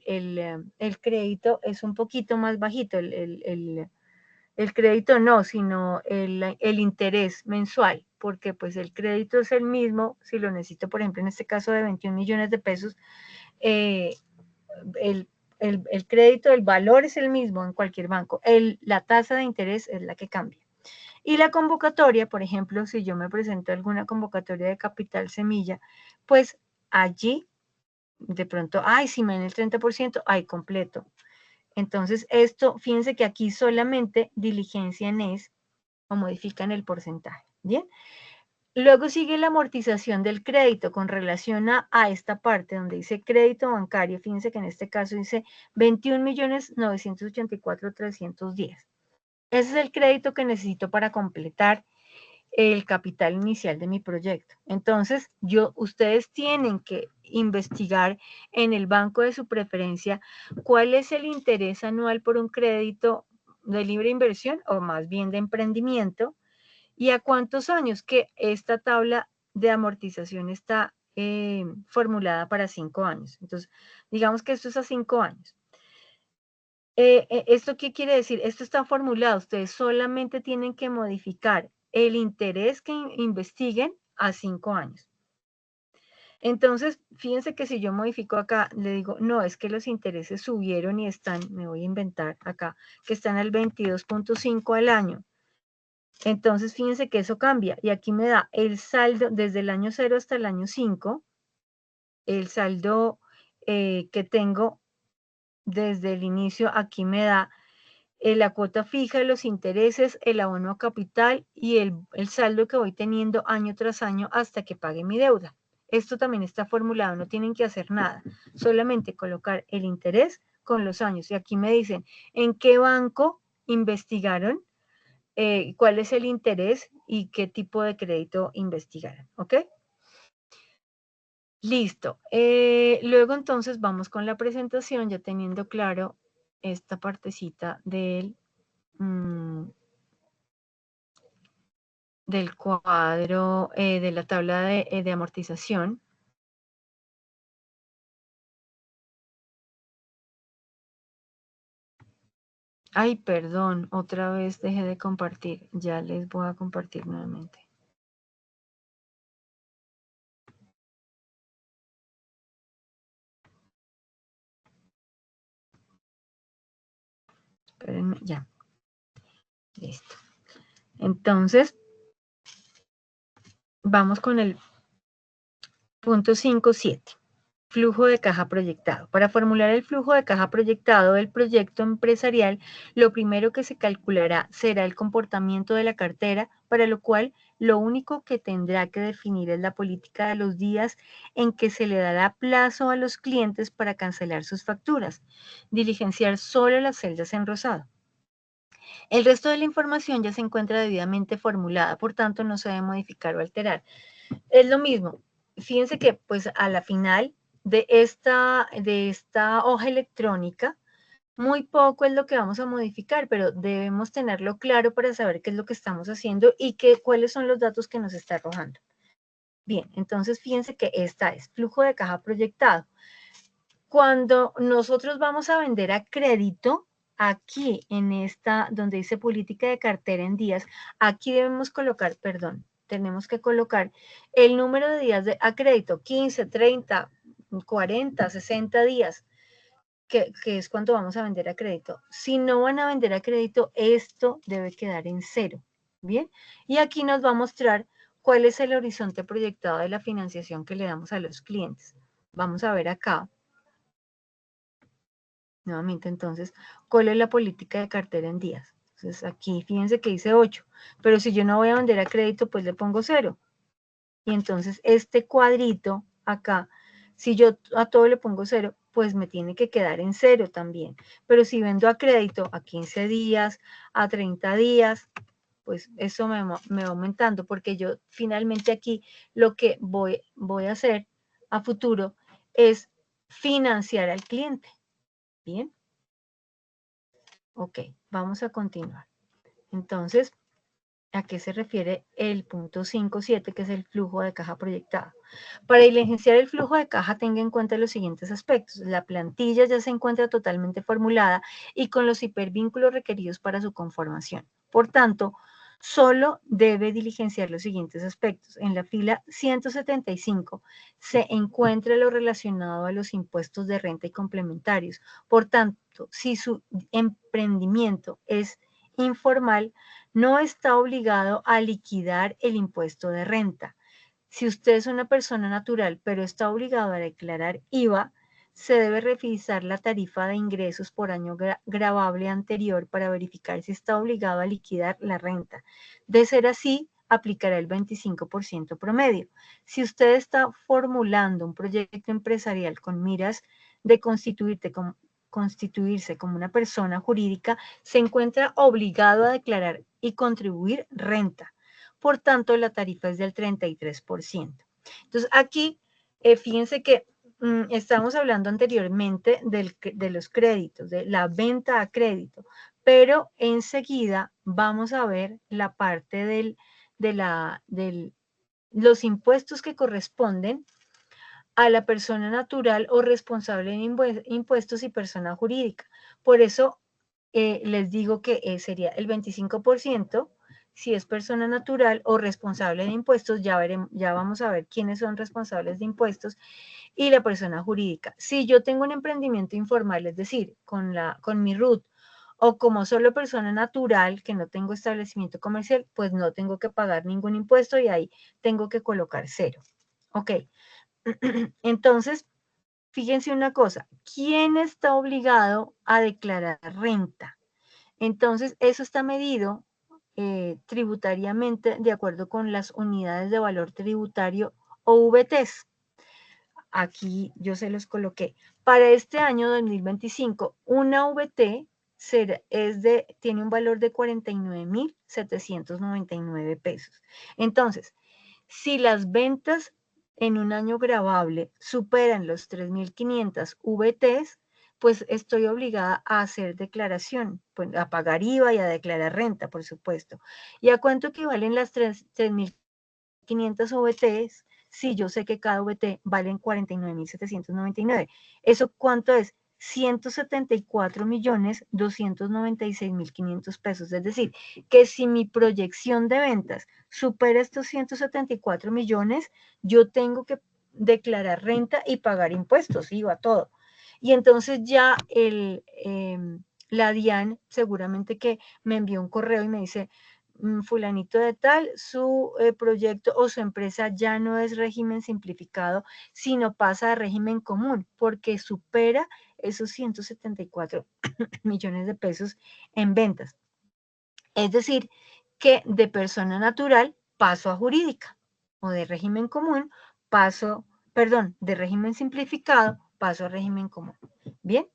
crédito es un poquito más bajito. El crédito no, sino el interés mensual, porque pues el crédito es el mismo, si lo necesito, por ejemplo, en este caso de 21 millones de pesos, el, el crédito, el valor es el mismo en cualquier banco, la tasa de interés es la que cambia. Y la convocatoria, por ejemplo, si yo me presento a alguna convocatoria de Capital Semilla, pues allí de pronto, si me dan el 30%, completo. Entonces, esto, fíjense que aquí solamente diligencian o modifican el porcentaje. Bien. Luego sigue la amortización del crédito con relación a esta parte donde dice crédito bancario. Fíjense que en este caso dice 21.984.310. Ese es el crédito que necesito para completar el capital inicial de mi proyecto. Entonces, ustedes tienen que investigar en el banco de su preferencia cuál es el interés anual por un crédito de libre inversión o más bien de emprendimiento y a cuántos años, que esta tabla de amortización está formulada para 5 años. Entonces, digamos que esto es a 5 años. ¿Esto qué quiere decir? Esto está formulado. Ustedes solamente tienen que modificar el interés que investiguen a 5 años. Entonces, fíjense que si yo modifico acá, le digo, no, es que los intereses subieron y están, me voy a inventar acá, que están al 22.5 al año. Entonces, fíjense que eso cambia. Y aquí me da el saldo desde el año 0 hasta el año 5, el saldo que tengo desde el inicio, aquí me da la cuota fija, los intereses, el abono a capital y el saldo que voy teniendo año tras año hasta que pague mi deuda. Esto también está formulado, no tienen que hacer nada, solamente colocar el interés con los años. Y aquí me dicen en qué banco investigaron, cuál es el interés y qué tipo de crédito investigaron, ¿ok? Listo. Luego entonces vamos con la presentación, ya teniendo claro esta partecita del cuadro de la tabla de amortización. Ay, perdón, otra vez dejé de compartir. Ya les voy a compartir nuevamente. Espérenme, ya. Listo. Entonces, vamos con el punto 5.7. Flujo de caja proyectado. Para formular el flujo de caja proyectado del proyecto empresarial, lo primero que se calculará será el comportamiento de la cartera, para lo cual lo único que tendrá que definir es la política de los días en que se le dará plazo a los clientes para cancelar sus facturas. Diligenciar solo las celdas en rosado. El resto de la información ya se encuentra debidamente formulada, por tanto no se debe modificar o alterar. Es lo mismo. Fíjense que pues a la final de esta hoja electrónica, muy poco es lo que vamos a modificar, pero debemos tenerlo claro para saber qué es lo que estamos haciendo y cuáles son los datos que nos está arrojando. Bien, entonces fíjense que esta es flujo de caja proyectado. Cuando nosotros vamos a vender a crédito, aquí en esta, donde dice política de cartera en días, aquí debemos colocar, perdón, tenemos que colocar el número de días a crédito, 15, 30, 40, 60 días, que es cuando vamos a vender a crédito. Si no van a vender a crédito, esto debe quedar en cero, ¿bien? Y aquí nos va a mostrar cuál es el horizonte proyectado de la financiación que le damos a los clientes. Vamos a ver acá. Nuevamente, entonces, ¿cuál es la política de cartera en días? Entonces, aquí fíjense que dice 8, pero si yo no voy a vender a crédito, pues le pongo 0. Y entonces, este cuadrito acá, si yo a todo le pongo 0, pues me tiene que quedar en 0 también. Pero si vendo a crédito a 15 días, a 30 días, pues eso me va aumentando, porque yo finalmente aquí lo que voy a hacer a futuro es financiar al cliente. Bien. Ok, vamos a continuar. Entonces, ¿a qué se refiere el punto 5.7, que es el flujo de caja proyectado? Para diligenciar el flujo de caja, tenga en cuenta los siguientes aspectos. La plantilla ya se encuentra totalmente formulada y con los hipervínculos requeridos para su conformación. Por tanto, solo debe diligenciar los siguientes aspectos. En la fila 175 se encuentra lo relacionado a los impuestos de renta y complementarios. Por tanto, si su emprendimiento es informal, no está obligado a liquidar el impuesto de renta. Si usted es una persona natural, pero está obligado a declarar IVA, se debe revisar la tarifa de ingresos por año gravable anterior para verificar si está obligado a liquidar la renta. De ser así, aplicará el 25% promedio. Si usted está formulando un proyecto empresarial con miras de constituirse como una persona jurídica, se encuentra obligado a declarar y contribuir renta. Por tanto, la tarifa es del 33%. Entonces, aquí, fíjense que estábamos hablando anteriormente de los créditos, de la venta a crédito, pero enseguida vamos a ver la parte de los impuestos que corresponden a la persona natural o responsable de impuestos y persona jurídica. Por eso les digo que sería el 25% si es persona natural o responsable de impuestos, ya vamos a ver quiénes son responsables de impuestos, y la persona jurídica. Si yo tengo un emprendimiento informal, es decir, con mi RUT, o como solo persona natural, que no tengo establecimiento comercial, pues no tengo que pagar ningún impuesto y ahí tengo que colocar 0. Ok. Entonces, fíjense una cosa, ¿quién está obligado a declarar renta? Entonces, eso está medido tributariamente de acuerdo con las unidades de valor tributario o VTs. Aquí yo se los coloqué. Para este año 2025, una VT tiene un valor de 49,799 pesos. Entonces, si las ventas en un año gravable superan los 3,500 VTs, pues estoy obligada a hacer declaración, pues a pagar IVA y a declarar renta, por supuesto. ¿Y a cuánto equivalen las 3,500 VTs? Sí, yo sé que cada VT vale 49,799. ¿Eso cuánto es? 174.296.500 pesos. Es decir, que si mi proyección de ventas supera estos 174 millones, yo tengo que declarar renta y pagar impuestos, IVA, todo. Y entonces ya la DIAN seguramente que me envió un correo y me dice, fulanito de tal, su proyecto o su empresa ya no es régimen simplificado, sino pasa a régimen común, porque supera esos 174 millones de pesos en ventas. Es decir, que de persona natural paso a jurídica, o de régimen común de régimen simplificado paso a régimen común. Bien,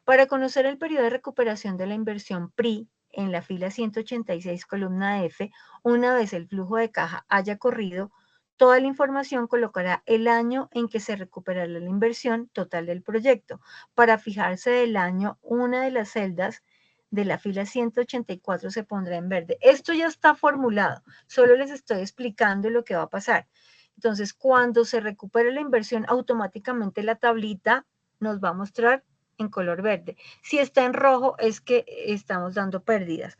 para conocer el periodo de recuperación de la inversión PRI, en la fila 186, columna F, una vez el flujo de caja haya corrido, toda la información colocará el año en que se recuperará la inversión total del proyecto. Para fijarse del año, una de las celdas de la fila 184 se pondrá en verde. Esto ya está formulado, solo les estoy explicando lo que va a pasar. Entonces, cuando se recupere la inversión, automáticamente la tablita nos va a mostrar en color verde. Si está en rojo, es que estamos dando pérdidas.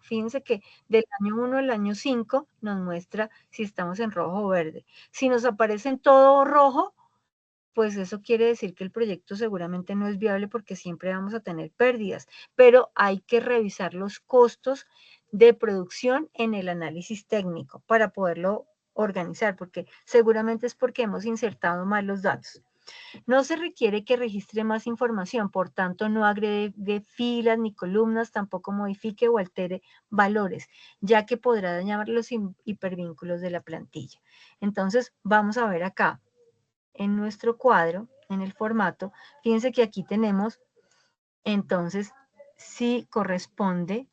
Fíjense que del año 1 al año 5 nos muestra si estamos en rojo o verde. Si nos aparece en todo rojo, pues eso quiere decir que el proyecto seguramente no es viable porque siempre vamos a tener pérdidas, pero hay que revisar los costos de producción en el análisis técnico para poderlo organizar, porque seguramente es porque hemos insertado mal los datos. No se requiere que registre más información, por tanto no agregue filas ni columnas, tampoco modifique o altere valores, ya que podrá dañar los hipervínculos de la plantilla. Entonces vamos a ver acá en nuestro cuadro, en el formato, fíjense que aquí tenemos, entonces, si corresponde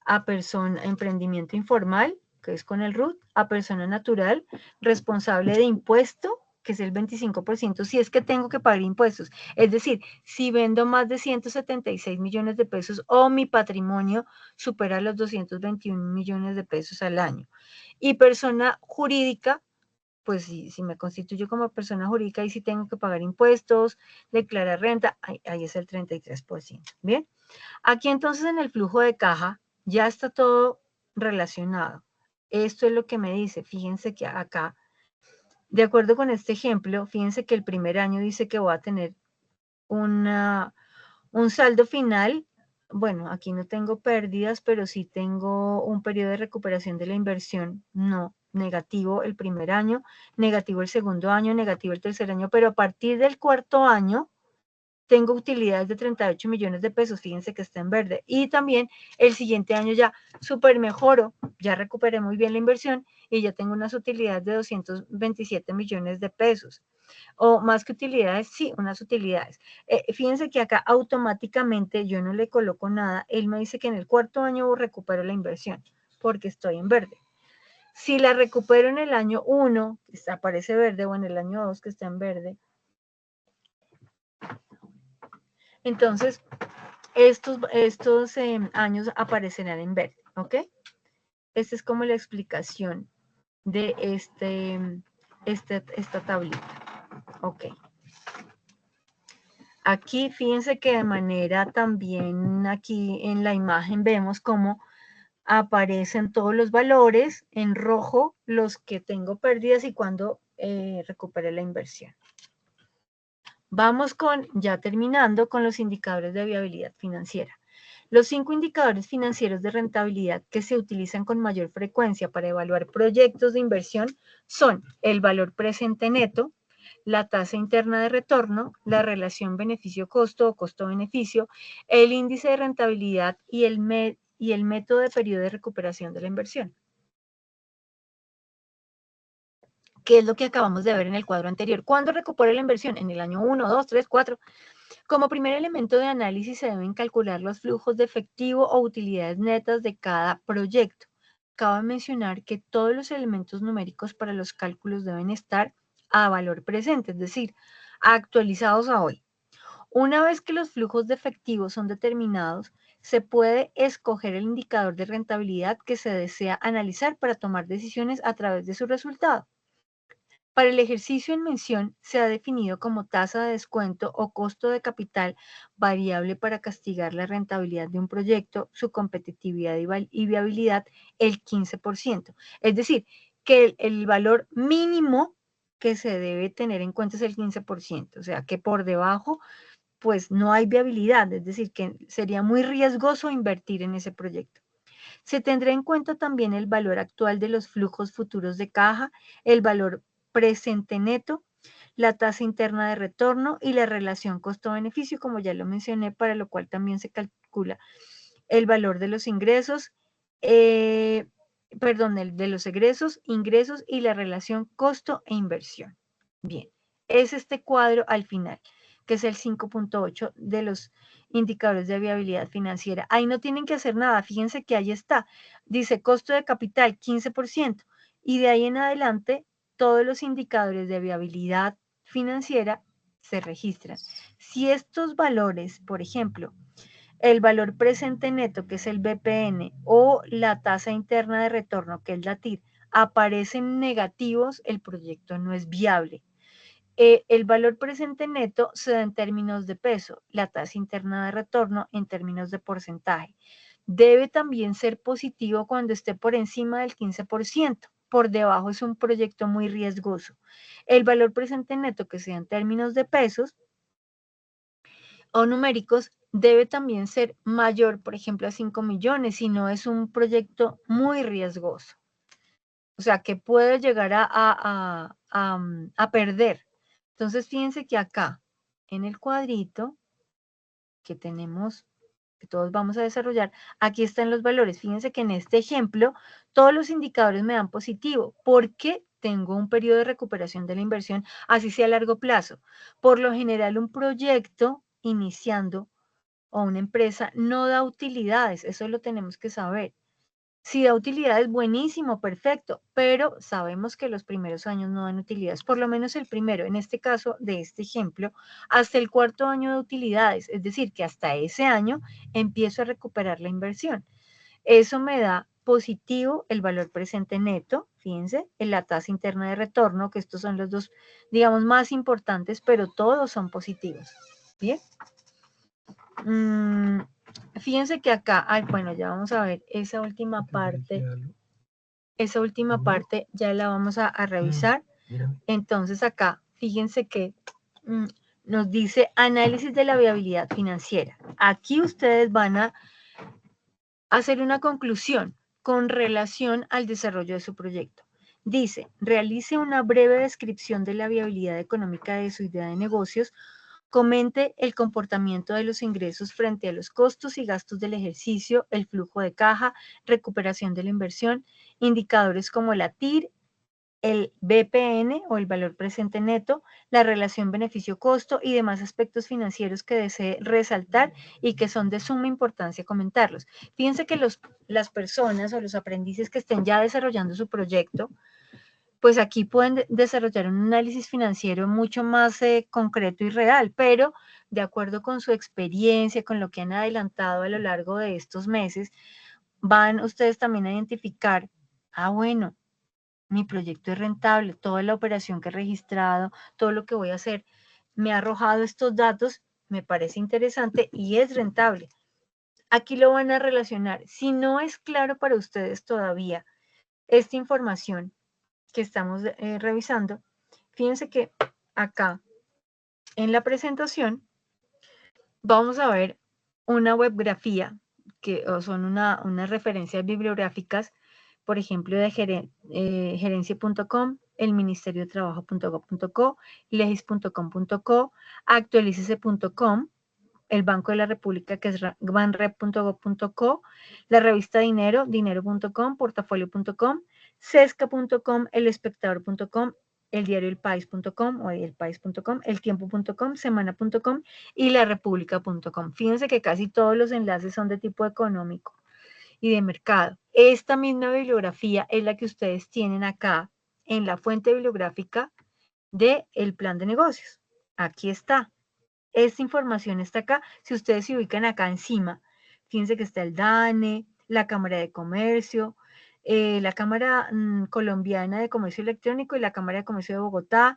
a persona, emprendimiento informal, que es con el RUT, a persona natural, responsable de impuesto, que es el 25%, si es que tengo que pagar impuestos. Es decir, si vendo más de 176 millones de pesos o mi patrimonio supera los 221 millones de pesos al año. Y persona jurídica, pues si me constituyo como persona jurídica y si tengo que pagar impuestos, declarar renta, ahí es el 33%. Bien, aquí entonces en el flujo de caja ya está todo relacionado. Esto es lo que me dice, fíjense que acá, de acuerdo con este ejemplo, fíjense que el primer año dice que voy a tener un saldo final. Bueno, aquí no tengo pérdidas, pero sí tengo un periodo de recuperación de la inversión, no, negativo el primer año, negativo el segundo año, negativo el tercer año, pero a partir del cuarto año tengo utilidades de 38 millones de pesos, fíjense que está en verde, y también el siguiente año ya súper mejoro, ya recuperé muy bien la inversión y ya tengo unas utilidades de 227 millones de pesos. O más que utilidades, sí, unas utilidades. Fíjense que acá automáticamente yo no le coloco nada. Él me dice que en el cuarto año recupero la inversión porque estoy en verde. Si la recupero en el año 1, que aparece verde, o en el año 2, que está en verde, entonces estos años aparecerán en verde, ¿ok? Esta es como la explicación de esta tablita, ¿ok? Aquí fíjense que de manera también aquí en la imagen vemos cómo aparecen todos los valores en rojo, los que tengo pérdidas y cuando recuperé la inversión. Vamos ya terminando con los indicadores de viabilidad financiera. Los 5 indicadores financieros de rentabilidad que se utilizan con mayor frecuencia para evaluar proyectos de inversión son el valor presente neto, la tasa interna de retorno, la relación beneficio-costo o costo-beneficio, el índice de rentabilidad y el método de periodo de recuperación de la inversión. ¿Qué es lo que acabamos de ver en el cuadro anterior? ¿Cuándo recupera la inversión? En el año 1, 2, 3, 4. Como primer elemento de análisis se deben calcular los flujos de efectivo o utilidades netas de cada proyecto. Cabe mencionar que todos los elementos numéricos para los cálculos deben estar a valor presente, es decir, actualizados a hoy. Una vez que los flujos de efectivo son determinados, se puede escoger el indicador de rentabilidad que se desea analizar para tomar decisiones a través de su resultado. Para el ejercicio en mención se ha definido como tasa de descuento o costo de capital variable para castigar la rentabilidad de un proyecto, su competitividad y viabilidad, el 15%. Es decir, que el valor mínimo que se debe tener en cuenta es el 15%, o sea que por debajo pues no hay viabilidad, es decir, que sería muy riesgoso invertir en ese proyecto. Se tendrá en cuenta también el valor actual de los flujos futuros de caja, el valor presente neto, la tasa interna de retorno y la relación costo-beneficio, como ya lo mencioné, para lo cual también se calcula el valor de los ingresos, el de los egresos, ingresos y la relación costo e inversión. Bien, es este cuadro al final, que es el 5.8 de los indicadores de viabilidad financiera. Ahí no tienen que hacer nada, fíjense que ahí está. Dice costo de capital 15% y de ahí en adelante todos los indicadores de viabilidad financiera se registran. Si estos valores, por ejemplo, el valor presente neto, que es el BPN, o la tasa interna de retorno, que es la TIR, aparecen negativos, el proyecto no es viable. El valor presente neto se da en términos de peso, la tasa interna de retorno en términos de porcentaje. Debe también ser positivo cuando esté por encima del 15%. Por debajo es un proyecto muy riesgoso. El valor presente neto que se da en términos de pesos o numéricos debe también ser mayor, por ejemplo, a 5 millones, si no es un proyecto muy riesgoso. O sea, que puede llegar a perder. Entonces, fíjense que acá, en el cuadrito que tenemos, que todos vamos a desarrollar, aquí están los valores. Fíjense que en este ejemplo, todos los indicadores me dan positivo, porque tengo un periodo de recuperación de la inversión, así sea a largo plazo. Por lo general, un proyecto iniciando o una empresa no da utilidades, eso lo tenemos que saber. Si da utilidades, buenísimo, perfecto, pero sabemos que los primeros años no dan utilidades, por lo menos el primero, en este caso de este ejemplo, hasta el cuarto año de utilidades, es decir, que hasta ese año empiezo a recuperar la inversión. Eso me da positivo el valor presente neto, fíjense, en la tasa interna de retorno, que estos son los dos, digamos, más importantes, pero todos son positivos. Bien. Fíjense que acá, bueno, ya vamos a ver esa última parte. Esa última parte ya la vamos a revisar. Entonces acá, fíjense que nos dice análisis de la viabilidad financiera. Aquí ustedes van a hacer una conclusión con relación al desarrollo de su proyecto. Dice, realice una breve descripción de la viabilidad económica de su idea de negocios. Comente el comportamiento de los ingresos frente a los costos y gastos del ejercicio, el flujo de caja, recuperación de la inversión, indicadores como la TIR, el BPN o el valor presente neto, la relación beneficio-costo y demás aspectos financieros que desee resaltar y que son de suma importancia comentarlos. Fíjense que las personas o los aprendices que estén ya desarrollando su proyecto, pues aquí pueden desarrollar un análisis financiero mucho más concreto y real, pero de acuerdo con su experiencia, con lo que han adelantado a lo largo de estos meses, van ustedes también a identificar, bueno, mi proyecto es rentable, toda la operación que he registrado, todo lo que voy a hacer, me ha arrojado estos datos, me parece interesante y es rentable. Aquí lo van a relacionar. Si no es claro para ustedes todavía esta información, que estamos revisando, fíjense que acá en la presentación vamos a ver una webgrafía que son unas referencias bibliográficas, por ejemplo, de gerencia.com, el ministerio de trabajo.gov.co, legis.com.co, actualícese.com, el Banco de la República, que es banrep.gov.co, la revista Dinero, dinero.com, portafolio.com, sesca.com, elespectador.com, el diario elpaís.com o elpaís.com, eltiempo.com, semana.com y la república.com. Fíjense que casi todos los enlaces son de tipo económico y de mercado. Esta misma bibliografía es la que ustedes tienen acá en la fuente bibliográfica del plan de negocios. Aquí está. Esta información está acá. Si ustedes se ubican acá encima, fíjense que está el DANE, la Cámara de Comercio, la Cámara Colombiana de Comercio Electrónico y la Cámara de Comercio de Bogotá.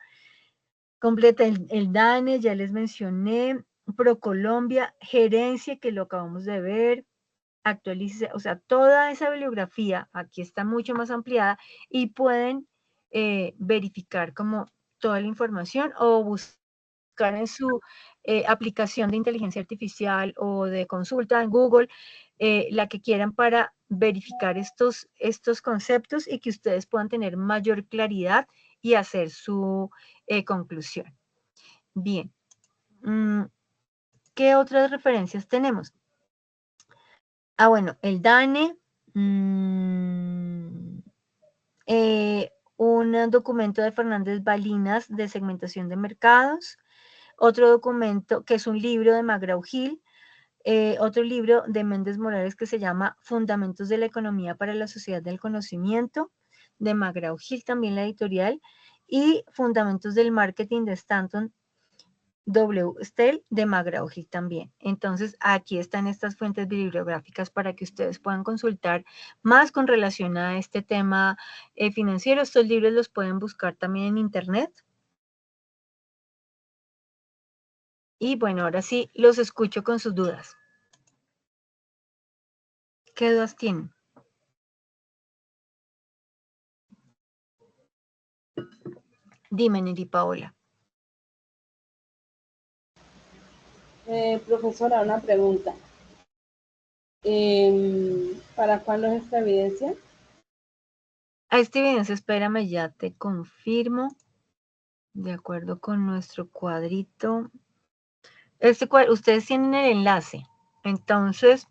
Completa el DANE, ya les mencioné, ProColombia, Gerencia, que lo acabamos de ver, actualice, o sea, toda esa bibliografía aquí está mucho más ampliada y pueden verificar como toda la información o buscar en su aplicación de inteligencia artificial o de consulta en Google, la que quieran para verificar estos conceptos y que ustedes puedan tener mayor claridad y hacer su conclusión. Bien. ¿Qué otras referencias tenemos? Bueno, el DANE, un documento de Fernández Balinas de segmentación de mercados, otro documento que es un libro de McGraw-Hill, otro libro de Méndez Morales que se llama Fundamentos de la Economía para la Sociedad del Conocimiento, de McGraw-Hill también la editorial, y Fundamentos del Marketing de Stanton W. Stell de McGraw-Hill también. Entonces, aquí están estas fuentes bibliográficas para que ustedes puedan consultar más con relación a este tema financiero. Estos libros los pueden buscar también en internet. Y bueno, ahora sí, los escucho con sus dudas. ¿Qué dudas tienen? Dime, Neri Paola. Profesora, una pregunta. ¿Para cuándo es esta evidencia? A esta evidencia, espérame, ya te confirmo. De acuerdo con nuestro cuadrito. Ustedes tienen el enlace. Entonces,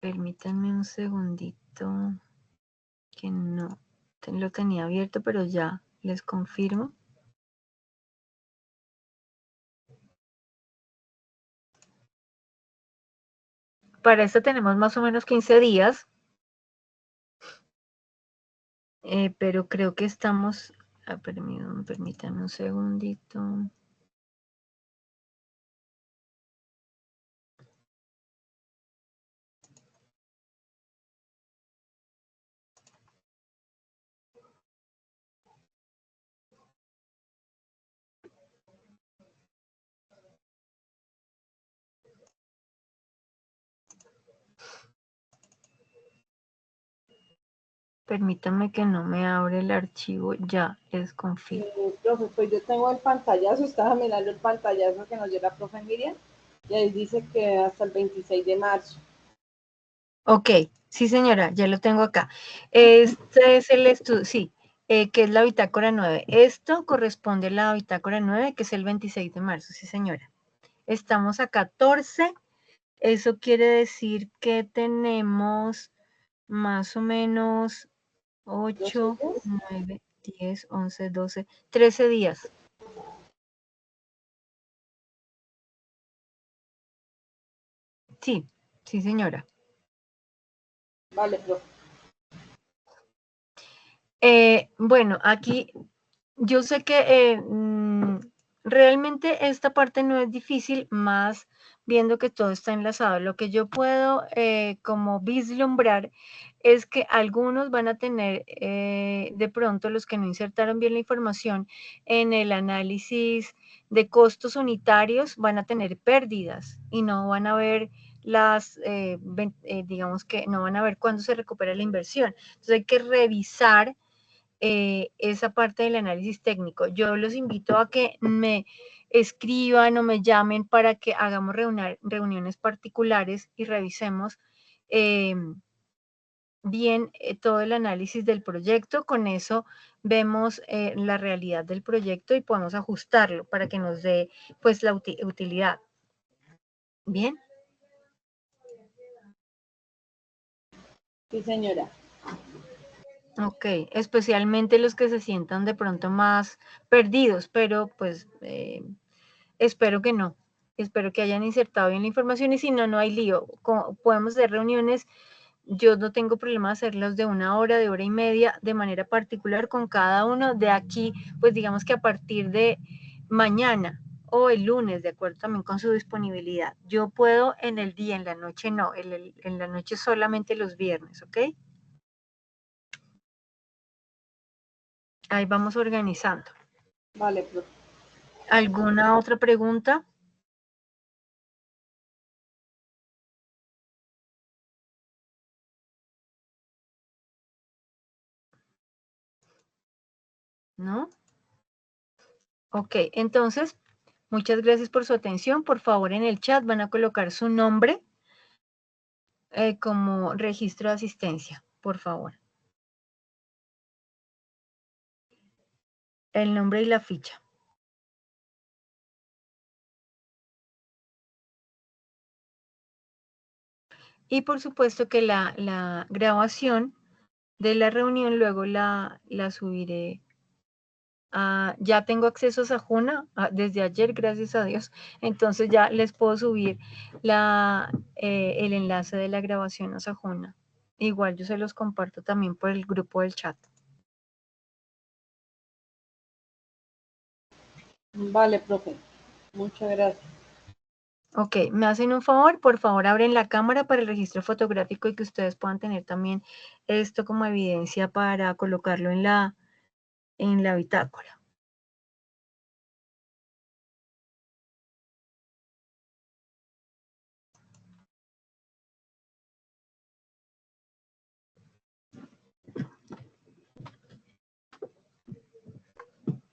permítanme un segundito. Que no lo tenía abierto, pero ya les confirmo. Para esto tenemos más o menos 15 días, pero creo que estamos, permítanme un segundito. Permítanme que no me abre el archivo, ya les confirmo. Profe, pues yo tengo el pantallazo, estaba mirando el pantallazo que nos dio la profe Miriam, y ahí dice que hasta el 26 de marzo. Ok, sí señora, ya lo tengo acá. Este es el estudio, sí, que es la bitácora 9. Esto corresponde a la bitácora 9, que es el 26 de marzo, sí señora. Estamos a 14. Eso quiere decir que tenemos más o menos 8, 9, 10, 11, 12, 13 días. Sí, sí señora. Vale, profe. Bueno, aquí yo sé que realmente esta parte no es difícil, más viendo que todo está enlazado. Lo que yo puedo como vislumbrar es que algunos van a tener, de pronto los que no insertaron bien la información en el análisis de costos unitarios, van a tener pérdidas y no van a ver digamos que no van a ver cuándo se recupera la inversión. Entonces hay que revisar esa parte del análisis técnico. Yo los invito a que me escriban o me llamen para que hagamos reuniones particulares y revisemos bien todo el análisis del proyecto. Con eso vemos la realidad del proyecto y podemos ajustarlo para que nos dé pues la utilidad. ¿Bien? Sí, señora. Ok, especialmente los que se sientan de pronto más perdidos, pero pues espero que no. Espero que hayan insertado bien la información y si no, no hay lío. Podemos hacer reuniones. Yo no tengo problema hacerlas de 1 hora, de 1 hora y media, de manera particular con cada uno. De aquí, pues digamos que a partir de mañana o el lunes, de acuerdo también con su disponibilidad. Yo puedo en el día, en la noche no, en la noche solamente los viernes, ¿ok? Ahí vamos organizando. Vale, profe. ¿Alguna otra pregunta? ¿No? Ok, entonces, muchas gracias por su atención. Por favor, en el chat van a colocar su nombre como registro de asistencia, por favor. El nombre y la ficha. Y por supuesto que la grabación de la reunión luego la subiré. Ya tengo acceso a Sajuna desde ayer, gracias a Dios. Entonces ya les puedo subir el enlace de la grabación a Sajuna. Igual yo se los comparto también por el grupo del chat. Vale, profe. Muchas gracias. Ok, me hacen un favor, por favor abren la cámara para el registro fotográfico y que ustedes puedan tener también esto como evidencia para colocarlo en la bitácora.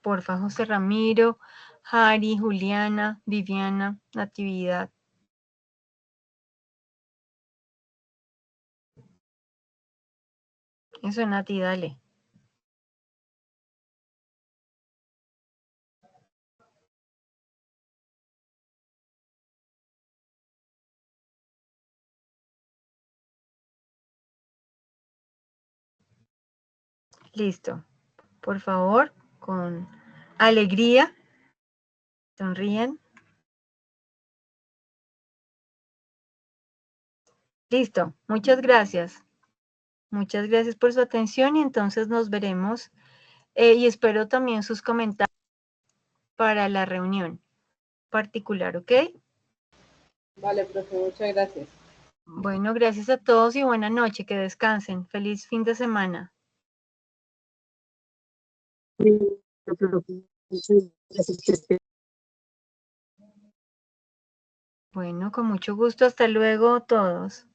Porfa, José Ramiro, Jari, Juliana, Viviana, Natividad. Eso, Nati, dale. Listo. Por favor, con alegría. Sonríen. Listo. Muchas gracias. Muchas gracias por su atención y entonces nos veremos. Y espero también sus comentarios para la reunión particular, ¿ok? Vale, profe. Muchas gracias. Bueno, gracias a todos y buena noche. Que descansen. Feliz fin de semana. Bueno, con mucho gusto. Hasta luego todos.